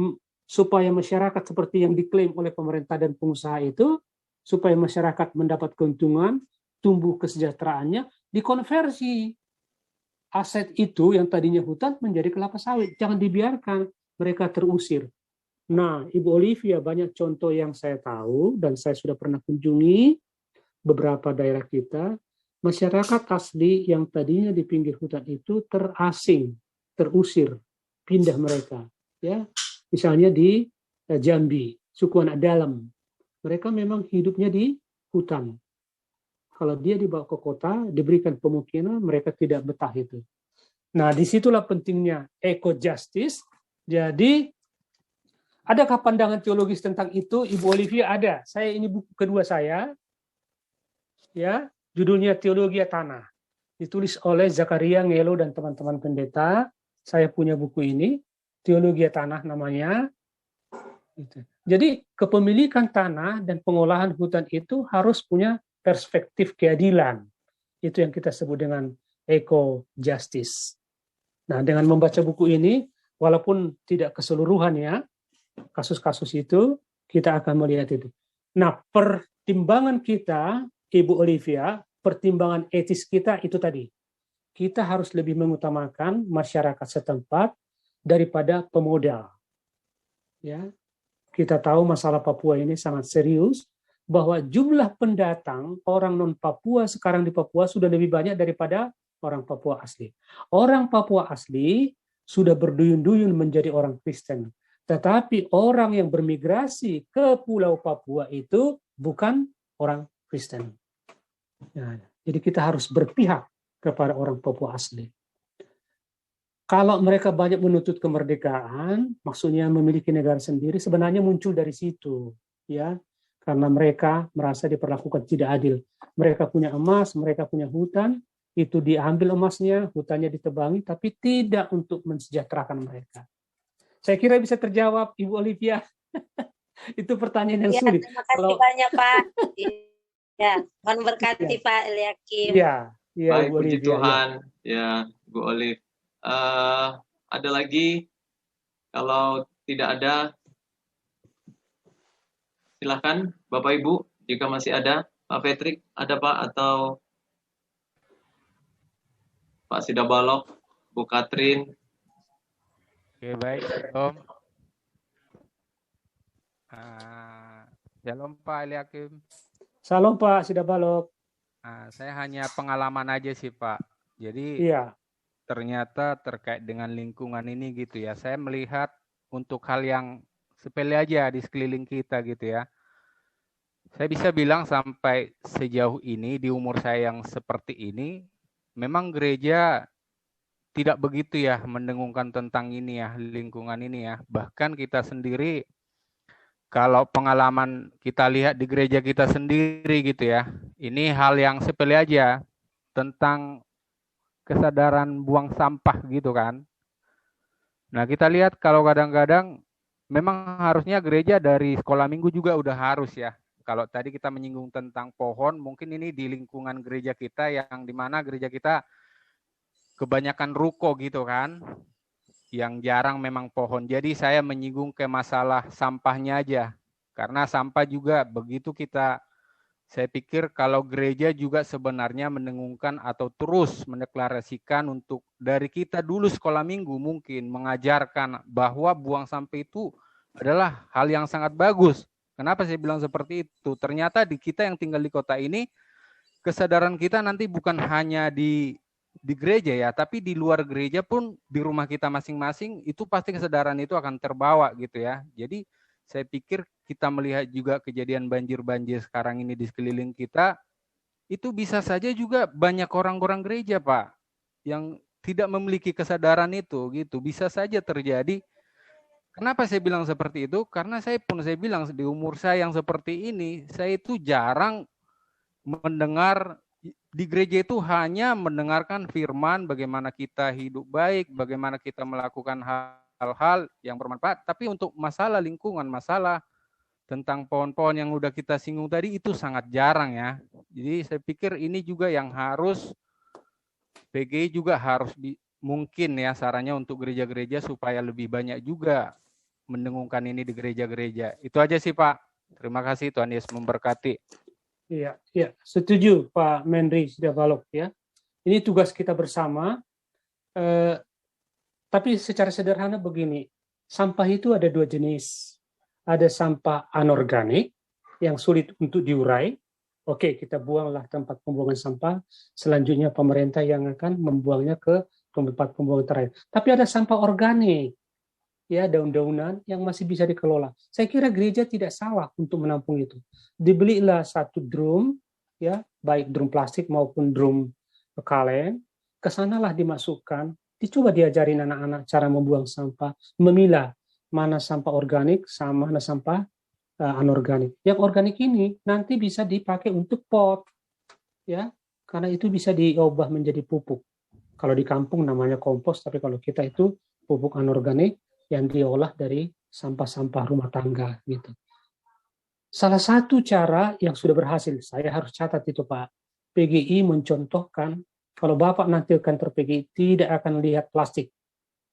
supaya masyarakat seperti yang diklaim oleh pemerintah dan pengusaha itu, supaya masyarakat mendapat keuntungan, tumbuh kesejahteraannya, dikonversi aset itu yang tadinya hutan menjadi kelapa sawit. Jangan dibiarkan mereka terusir. Nah, Ibu Olivia, banyak contoh yang saya tahu dan saya sudah pernah kunjungi beberapa daerah kita, masyarakat asli yang tadinya di pinggir hutan itu terasing, terusir, pindah mereka. Ya, misalnya di Jambi, suku anak dalam, mereka memang hidupnya di hutan. Kalau dia dibawa ke kota, diberikan pemukiman, mereka tidak betah itu. Nah, disitulah pentingnya eco justice. Jadi, adakah pandangan teologis tentang itu, Ibu Olivia? Ada. Saya ini buku kedua saya, ya, judulnya Teologi Tanah, ditulis oleh Zakaria Ngelo dan teman-teman pendeta. Saya punya buku ini, Teologi Tanah namanya. Jadi kepemilikan tanah dan pengolahan hutan itu harus punya perspektif keadilan. Itu yang kita sebut dengan eco justice. Nah, dengan membaca buku ini, walaupun tidak keseluruhan ya, kasus-kasus itu, kita akan melihat itu. Nah, pertimbangan kita, Ibu Olivia, pertimbangan etis kita itu tadi. Kita harus lebih mengutamakan masyarakat setempat daripada pemodal. Ya, kita tahu masalah Papua ini sangat serius, bahwa jumlah pendatang orang non-Papua sekarang di Papua sudah lebih banyak daripada orang Papua asli. Orang Papua asli sudah berduyun-duyun menjadi orang Kristen. Tetapi orang yang bermigrasi ke Pulau Papua itu bukan orang Kristen. Ya, jadi kita harus berpihak kepada orang Papua asli. Kalau mereka banyak menuntut kemerdekaan, maksudnya memiliki negara sendiri, sebenarnya muncul dari situ, ya, karena mereka merasa diperlakukan tidak adil. Mereka punya emas, mereka punya hutan, itu diambil emasnya, hutannya ditebangi, tapi tidak untuk mensejahterakan mereka. Saya kira bisa terjawab, Ibu Olivia. Itu pertanyaan yang sulit. Terima kasih banyak, Pak. Ya, mohon berkati Pak Eliakim. Ya, baik, puji Tuhan. Ya, Bu Olive. Ada lagi? Kalau tidak ada, silakan Bapak Ibu, jika masih ada. Pak Patrick, ada Pak? Atau Pak Sidabalok, Bu Katrin? Oke, baik, Om. Shalom Pak Eliakim. Shalom Pak Sidabalok. Saya hanya pengalaman aja sih Pak. Jadi ternyata terkait dengan lingkungan ini gitu ya. Saya melihat untuk hal yang sepele aja di sekeliling kita gitu ya. Saya bisa bilang sampai sejauh ini di umur saya yang seperti ini, memang gereja tidak begitu ya mendengungkan tentang ini ya, lingkungan ini ya. Bahkan kita sendiri, kalau pengalaman kita lihat di gereja kita sendiri gitu ya, ini hal yang sepele aja tentang kesadaran buang sampah gitu kan. Nah kita lihat kalau kadang-kadang memang harusnya gereja dari sekolah minggu juga udah harus ya. Kalau tadi kita menyinggung tentang pohon, mungkin ini di lingkungan gereja kita yang dimana gereja kita kebanyakan ruko gitu kan, yang jarang memang pohon. Jadi saya menyinggung ke masalah sampahnya aja. Karena sampah juga begitu kita, saya pikir kalau gereja juga sebenarnya mendengungkan atau terus mendeklarasikan untuk dari kita dulu sekolah minggu mungkin mengajarkan bahwa buang sampah itu adalah hal yang sangat bagus. Kenapa saya bilang seperti itu? Ternyata di kita yang tinggal di kota ini, kesadaran kita nanti bukan hanya di gereja ya, tapi di luar gereja pun di rumah kita masing-masing itu pasti kesadaran itu akan terbawa gitu ya. Jadi saya pikir kita melihat juga kejadian banjir-banjir sekarang ini di sekeliling kita, itu bisa saja juga banyak orang-orang gereja Pak yang tidak memiliki kesadaran itu gitu, bisa saja terjadi. Kenapa saya bilang seperti itu? Karena saya bilang di umur saya yang seperti ini, saya itu jarang mendengar di gereja itu hanya mendengarkan firman bagaimana kita hidup baik, bagaimana kita melakukan hal-hal yang bermanfaat, tapi untuk masalah lingkungan, masalah tentang pohon-pohon yang udah kita singgung tadi itu sangat jarang ya. Jadi saya pikir ini juga yang harus PGI juga harus mungkin ya sarannya untuk gereja-gereja supaya lebih banyak juga mendengungkan ini di gereja-gereja. Itu aja sih Pak. Terima kasih, Tuhan Yesus memberkati. Iya, setuju Pak Menri Sidabalok ya. Ini tugas kita bersama. Tapi secara sederhana begini, sampah itu ada dua jenis. Ada sampah anorganik yang sulit untuk diurai. Oke, kita buanglah tempat pembuangan sampah. Selanjutnya pemerintah yang akan membuangnya ke tempat pembuangan terakhir. Tapi ada sampah organik, ya daun-daunan yang masih bisa dikelola. Saya kira gereja tidak salah untuk menampung itu. Dibelilah satu drum, ya baik drum plastik maupun drum kaleng. Kesanalah dimasukkan. Dicoba diajarin anak-anak cara membuang sampah, memilah mana sampah organik sama mana sampah anorganik. Yang organik ini nanti bisa dipakai untuk pot, ya, karena itu bisa diubah menjadi pupuk. Kalau di kampung namanya kompos, tapi kalau kita itu pupuk anorganik yang diolah dari sampah-sampah rumah tangga, gitu. Salah satu cara yang sudah berhasil, saya harus catat itu Pak, PGI mencontohkan, kalau Bapak nanti kantor PGI tidak akan lihat plastik,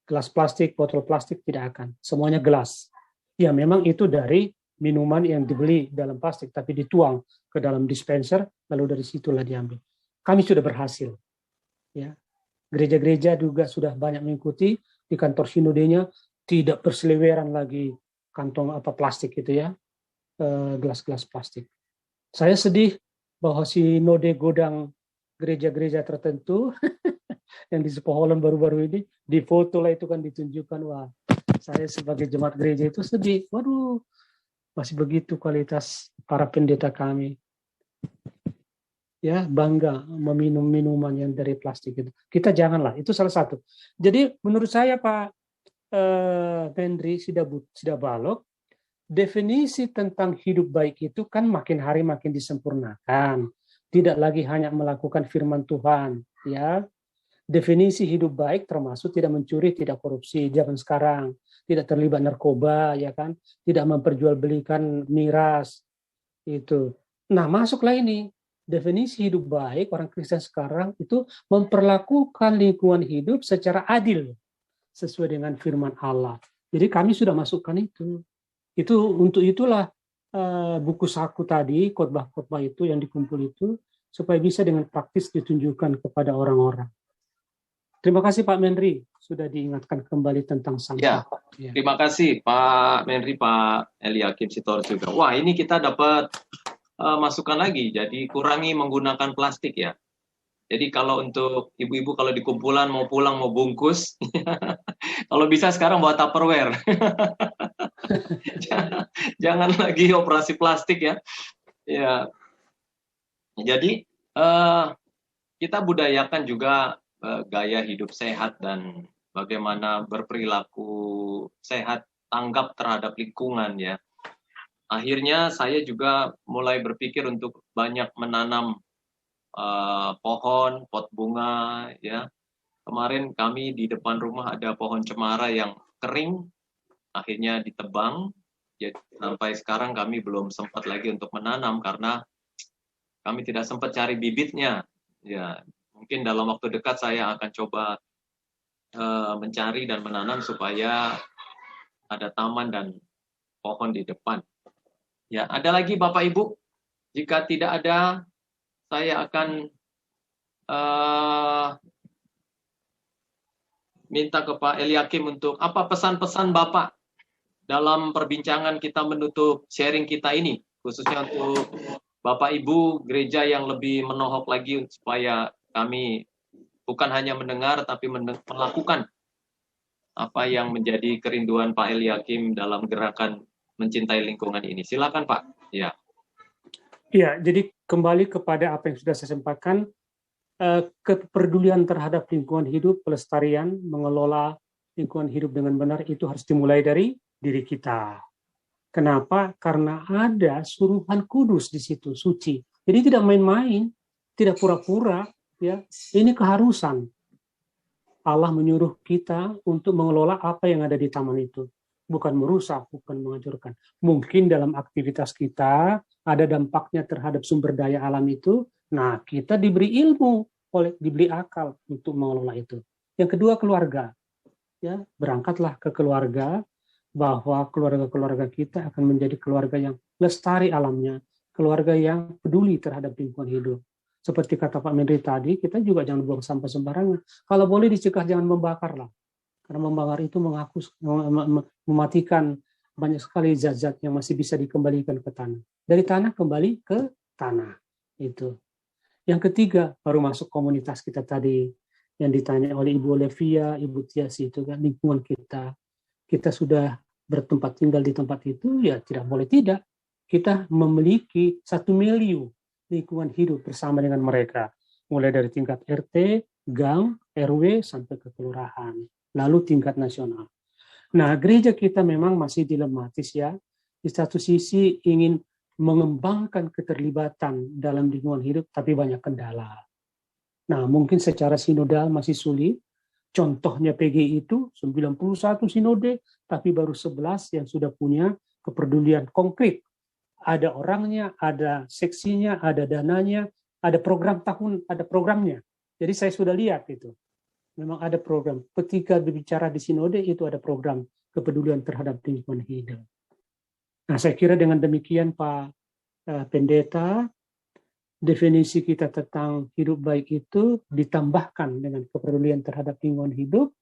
gelas plastik, botol plastik tidak akan, semuanya gelas. Ya memang itu dari minuman yang dibeli dalam plastik, tapi dituang ke dalam dispenser, lalu dari situlah diambil. Kami sudah berhasil. Ya, gereja-gereja juga sudah banyak mengikuti, di kantor sinodenya tidak berseliweran lagi kantong plastik gitu ya, gelas-gelas plastik. Saya sedih bahwa sinode godang gereja-gereja tertentu yang di Sepoholan baru-baru ini, di foto lah itu kan ditunjukkan, wah saya sebagai jemaat gereja itu sedih, waduh, masih begitu kualitas para pendeta kami. Ya, bangga meminum minuman yang dari plastik itu. Kita janganlah, itu salah satu. Jadi menurut saya Pak Menri Sidabalok, definisi tentang hidup baik itu kan makin hari makin disempurnakan. Tidak lagi hanya melakukan firman Tuhan, ya. Definisi hidup baik termasuk tidak mencuri, tidak korupsi zaman sekarang, tidak terlibat narkoba, ya kan, tidak memperjualbelikan miras itu. Nah, masuklah ini definisi hidup baik orang Kristen sekarang itu memperlakukan lingkungan hidup secara adil sesuai dengan firman Allah. Jadi kami sudah masukkan itu. Itu untuk itulah buku saku tadi, khotbah-khotbah itu yang dikumpul itu supaya bisa dengan praktis ditunjukkan kepada orang-orang. Terima kasih Pak Menri sudah diingatkan kembali tentang sampah. Ya, terima kasih Pak Menri, Pak Eliakim Sitorus juga. Wah, ini kita dapat masukan lagi. Jadi kurangi menggunakan plastik ya. Jadi kalau untuk ibu-ibu kalau di kumpulan mau pulang mau bungkus, kalau bisa sekarang bawa Tupperware. Jangan lagi operasi plastik ya. Ya. Jadi kita budayakan juga gaya hidup sehat dan bagaimana berperilaku sehat tanggap terhadap lingkungan ya. Akhirnya saya juga mulai berpikir untuk banyak menanam pohon, pot bunga ya. Kemarin kami di depan rumah ada pohon cemara yang kering, akhirnya ditebang. Ya, sampai sekarang kami belum sempat lagi untuk menanam karena kami tidak sempat cari bibitnya. Ya, mungkin dalam waktu dekat saya akan coba mencari dan menanam supaya ada taman dan pohon di depan. Ya, ada lagi Bapak Ibu? Jika tidak ada, saya akan minta ke Pak Eliakim untuk apa pesan-pesan Bapak dalam perbincangan kita menutup sharing kita ini, khususnya untuk Bapak Ibu gereja yang lebih menohok lagi supaya kami bukan hanya mendengar tapi melakukan apa yang menjadi kerinduan Pak Eliakim dalam gerakan mencintai lingkungan ini. Silakan Pak. Ya. Ya, jadi kembali kepada apa yang sudah saya sampaikan, kepedulian terhadap lingkungan hidup, pelestarian, mengelola lingkungan hidup dengan benar itu harus dimulai dari diri kita. Kenapa? Karena ada suruhan kudus di situ, suci. Jadi tidak main-main, tidak pura-pura, ya. Ini keharusan. Allah menyuruh kita untuk mengelola apa yang ada di taman itu. Bukan merusak, bukan menghancurkan. Mungkin dalam aktivitas kita ada dampaknya terhadap sumber daya alam itu. Nah, kita diberi ilmu, diberi akal untuk mengelola itu. Yang kedua, keluarga. Ya, berangkatlah ke keluarga, bahwa keluarga-keluarga kita akan menjadi keluarga yang lestari alamnya, keluarga yang peduli terhadap lingkungan hidup. Seperti kata Pak Menteri tadi, kita juga jangan buang sampah sembarangan. Kalau boleh dicegah, jangan membakar lah. Karena membakar itu mematikan banyak sekali zat-zat yang masih bisa dikembalikan ke tanah. Dari tanah kembali ke tanah. Itu. Yang ketiga, baru masuk komunitas kita tadi, yang ditanya oleh Ibu Olivia, Ibu Tiasi, itu kan lingkungan kita. Kita sudah bertempat tinggal di tempat itu, ya tidak boleh tidak. Kita memiliki satu milieu lingkungan hidup bersama dengan mereka. Mulai dari tingkat RT, gang, RW, sampai ke kelurahan. Lalu tingkat nasional. Nah, gereja kita memang masih dilematis ya. Di satu sisi ingin mengembangkan keterlibatan dalam lingkungan hidup, tapi banyak kendala. Nah, mungkin secara sinodal masih sulit. Contohnya PGI itu 91 sinode, tapi baru 11 yang sudah punya kepedulian konkret. Ada orangnya, ada seksinya, ada dananya, ada program tahun, ada programnya. Jadi saya sudah lihat itu. Memang ada program. Ketika berbicara di sinode itu ada program kepedulian terhadap lingkungan hidup. Nah, saya kira dengan demikian Pak Pendeta, definisi kita tentang hidup baik itu ditambahkan dengan kepedulian terhadap lingkungan hidup,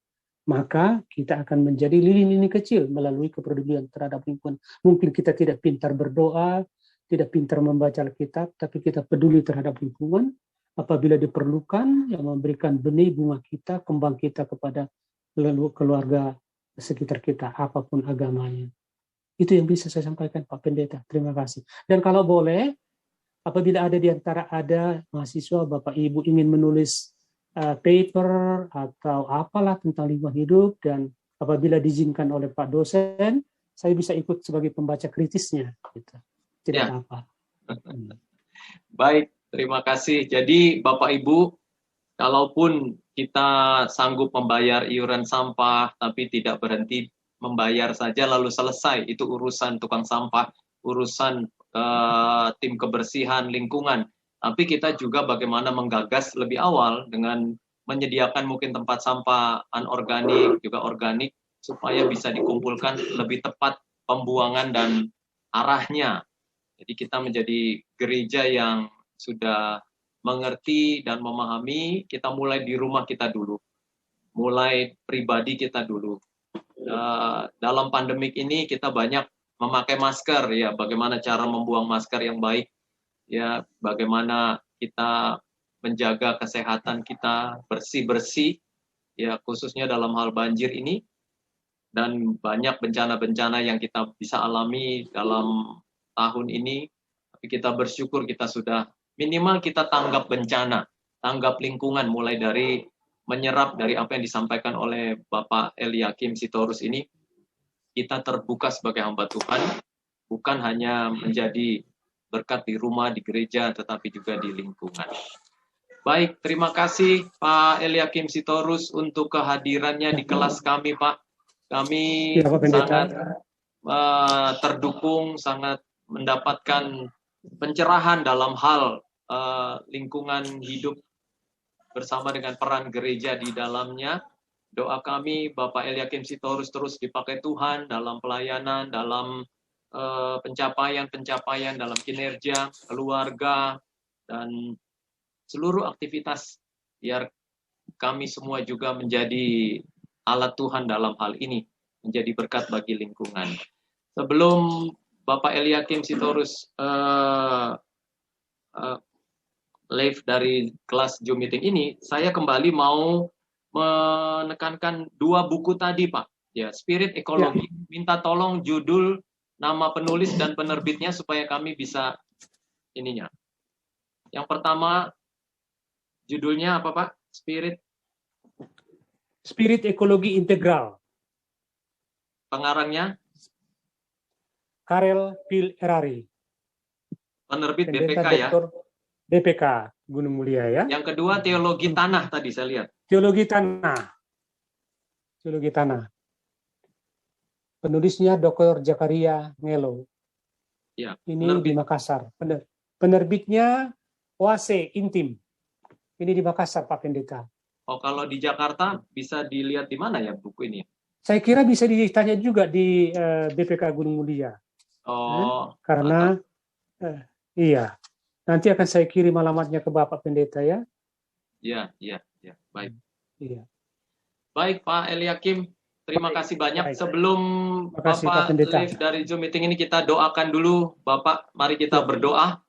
maka kita akan menjadi lini-lini kecil melalui kepedulian terhadap lingkungan. Mungkin kita tidak pintar berdoa, tidak pintar membaca Alkitab, tapi kita peduli terhadap lingkungan. Apabila diperlukan, yang memberikan benih bunga kita, kembang kita kepada keluarga sekitar kita, apapun agamanya. Itu yang bisa saya sampaikan Pak Pendeta. Terima kasih. Dan kalau boleh, apabila ada di antara mahasiswa, Bapak Ibu ingin menulis paper atau apalah tentang lingkungan hidup, dan apabila diizinkan oleh Pak dosen, saya bisa ikut sebagai pembaca kritisnya. Gitu. Tidak ya. apa. Baik, terima kasih. Jadi Bapak Ibu, kalaupun kita sanggup membayar iuran sampah, tapi tidak berhenti membayar saja lalu selesai, itu urusan tukang sampah, urusan tim kebersihan lingkungan. Tapi kita juga bagaimana menggagas lebih awal dengan menyediakan mungkin tempat sampah anorganik, juga organik, supaya bisa dikumpulkan lebih tepat pembuangan dan arahnya. Jadi kita menjadi gereja yang sudah mengerti dan memahami, kita mulai di rumah kita dulu. Mulai pribadi kita dulu. Dalam pandemik ini kita banyak memakai masker, ya, bagaimana cara membuang masker yang baik, ya, bagaimana kita menjaga kesehatan kita bersih-bersih, ya, khususnya dalam hal banjir ini, dan banyak bencana-bencana yang kita bisa alami dalam tahun ini. Tapi kita bersyukur kita sudah minimal kita tanggap bencana, tanggap lingkungan, mulai dari menyerap dari apa yang disampaikan oleh Bapak Eliakim Sitorus ini. Kita terbuka sebagai hamba Tuhan, bukan hanya menjadi berkat di rumah, di gereja, tetapi juga di lingkungan. Baik, terima kasih Pak Eliakim Sitorus untuk kehadirannya di kelas kami, Pak. Kami sangat terdukung, sangat mendapatkan pencerahan dalam hal lingkungan hidup bersama dengan peran gereja di dalamnya. Doa kami Bapak Eliakim Sitorus terus dipakai Tuhan dalam pelayanan, dalam pencapaian-pencapaian dalam kinerja, keluarga, dan seluruh aktivitas, biar kami semua juga menjadi alat Tuhan dalam hal ini, menjadi berkat bagi lingkungan. Sebelum Bapak Eliakim Sitorus live dari kelas Zoom meeting ini, saya kembali mau menekankan dua buku tadi, Pak. Ya, Spirit Ekologi. Ya. Minta tolong judul, nama penulis dan penerbitnya supaya kami bisa ininya. Yang pertama, judulnya apa, Pak? Spirit Ekologi Integral. Pengarangnya? Karel Pil Erari. Penerbit BPK ya? BPK, Gunung Mulia ya. Yang kedua, Teologi Tanah tadi saya lihat. Teologi Tanah. Teologi Tanah. Penulisnya Dr. Zakaria Ngelo. Ya, ini penerbit di Makassar. Penerbitnya Oase Intim. Ini di Makassar, Pak Pendeta. Oh, kalau di Jakarta bisa dilihat di mana ya buku ini? Saya kira bisa ditanya juga di BPK Gunung Mulia. Oh, karena iya. Nanti akan saya kirim alamatnya ke Bapak Pendeta ya. Iya, baik. Iya. Baik, Pak Eliakim, terima kasih banyak. Baik. Sebelum Bapak live dari Zoom meeting ini, kita doakan dulu. Bapak, mari kita berdoa.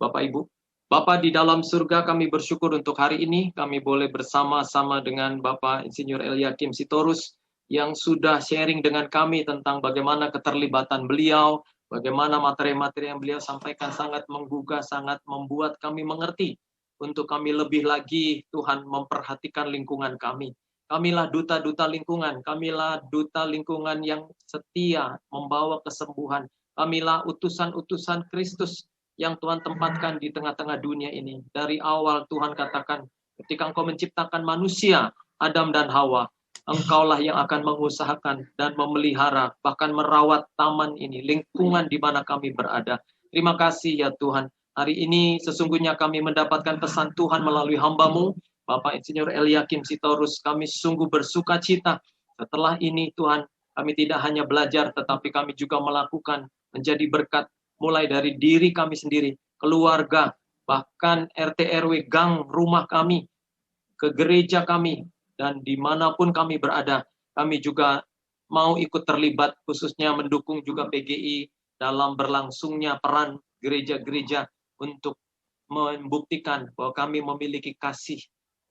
Bapak Ibu. Bapak di dalam surga, kami bersyukur untuk hari ini. Kami boleh bersama-sama dengan Bapak Insinyur Eliakim Sitorus yang sudah sharing dengan kami tentang bagaimana keterlibatan beliau, bagaimana materi-materi yang beliau sampaikan sangat menggugah, sangat membuat kami mengerti untuk kami lebih lagi Tuhan memperhatikan lingkungan kami. Kamilah duta-duta lingkungan, kamilah duta lingkungan yang setia membawa kesembuhan. Kamilah utusan-utusan Kristus yang Tuhan tempatkan di tengah-tengah dunia ini. Dari awal Tuhan katakan, ketika Engkau menciptakan manusia, Adam dan Hawa, Engkaulah yang akan mengusahakan dan memelihara, bahkan merawat taman ini, lingkungan di mana kami berada. Terima kasih ya Tuhan. Hari ini sesungguhnya kami mendapatkan pesan Tuhan melalui hamba-Mu, Bapak Insinyur Eliakim Sitorus. Kami sungguh bersuka cita. Setelah ini Tuhan, kami tidak hanya belajar, tetapi kami juga melakukan, menjadi berkat, mulai dari diri kami sendiri, keluarga, bahkan RT RW gang rumah kami, ke gereja kami, dan dimanapun kami berada, kami juga mau ikut terlibat, khususnya mendukung juga PGI dalam berlangsungnya peran gereja-gereja untuk membuktikan bahwa kami memiliki kasih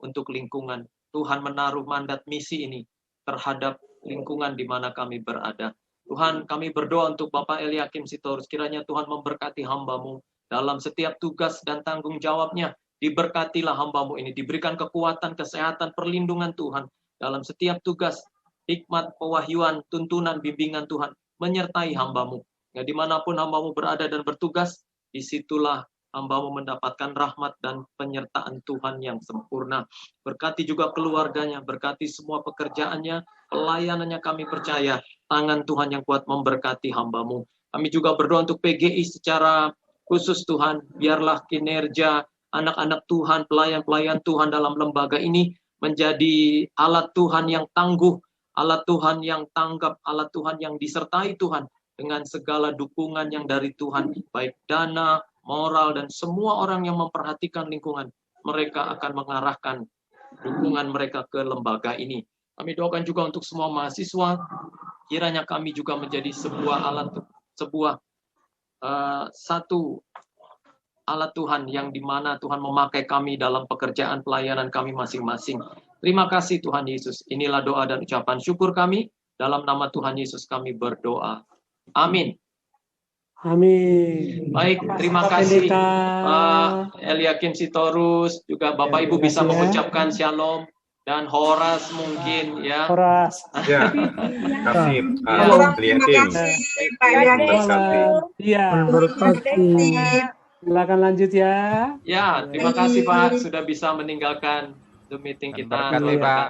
untuk lingkungan. Tuhan menaruh mandat misi ini terhadap lingkungan di mana kami berada. Tuhan, kami berdoa untuk Bapak Eliakim Sitorus, kiranya Tuhan memberkati hamba-Mu dalam setiap tugas dan tanggung jawabnya. Diberkatilah hamba-Mu ini, diberikan kekuatan, kesehatan, perlindungan Tuhan dalam setiap tugas, hikmat, pewahyuan, tuntunan, bimbingan Tuhan menyertai hamba-Mu. Ya, dimanapun hamba-Mu berada dan bertugas, disitulah hamba-Mu mendapatkan rahmat dan penyertaan Tuhan yang sempurna. Berkati juga keluarganya, berkati semua pekerjaannya, pelayanannya. Kami percaya tangan Tuhan yang kuat memberkati hamba-Mu. Kami juga berdoa untuk PGI secara khusus Tuhan, biarlah kinerja anak-anak Tuhan, pelayan-pelayan Tuhan dalam lembaga ini menjadi alat Tuhan yang tangguh, alat Tuhan yang tanggap, alat Tuhan yang disertai Tuhan dengan segala dukungan yang dari Tuhan, baik dana, moral, dan semua orang yang memperhatikan lingkungan. Mereka akan mengarahkan dukungan mereka ke lembaga ini. Kami doakan juga untuk semua mahasiswa, kiranya kami juga menjadi sebuah alat, satu alat Tuhan yang dimana Tuhan memakai kami dalam pekerjaan pelayanan kami masing-masing. Terima kasih Tuhan Yesus. Inilah doa dan ucapan syukur kami. Dalam nama Tuhan Yesus kami berdoa. Amin. Amin. Baik, terima kasih Pak Eliakim Sitorus. Juga Bapak Ibu bisa mengucapkan shalom. Dan Horas mungkin ya. Horas. Ya. Terima kasih Pak Eliakim. Iya. Silakan lanjut ya. Ya, terima kasih Pak sudah bisa meninggalkan Zoom meeting kita. Terima kasih Pak.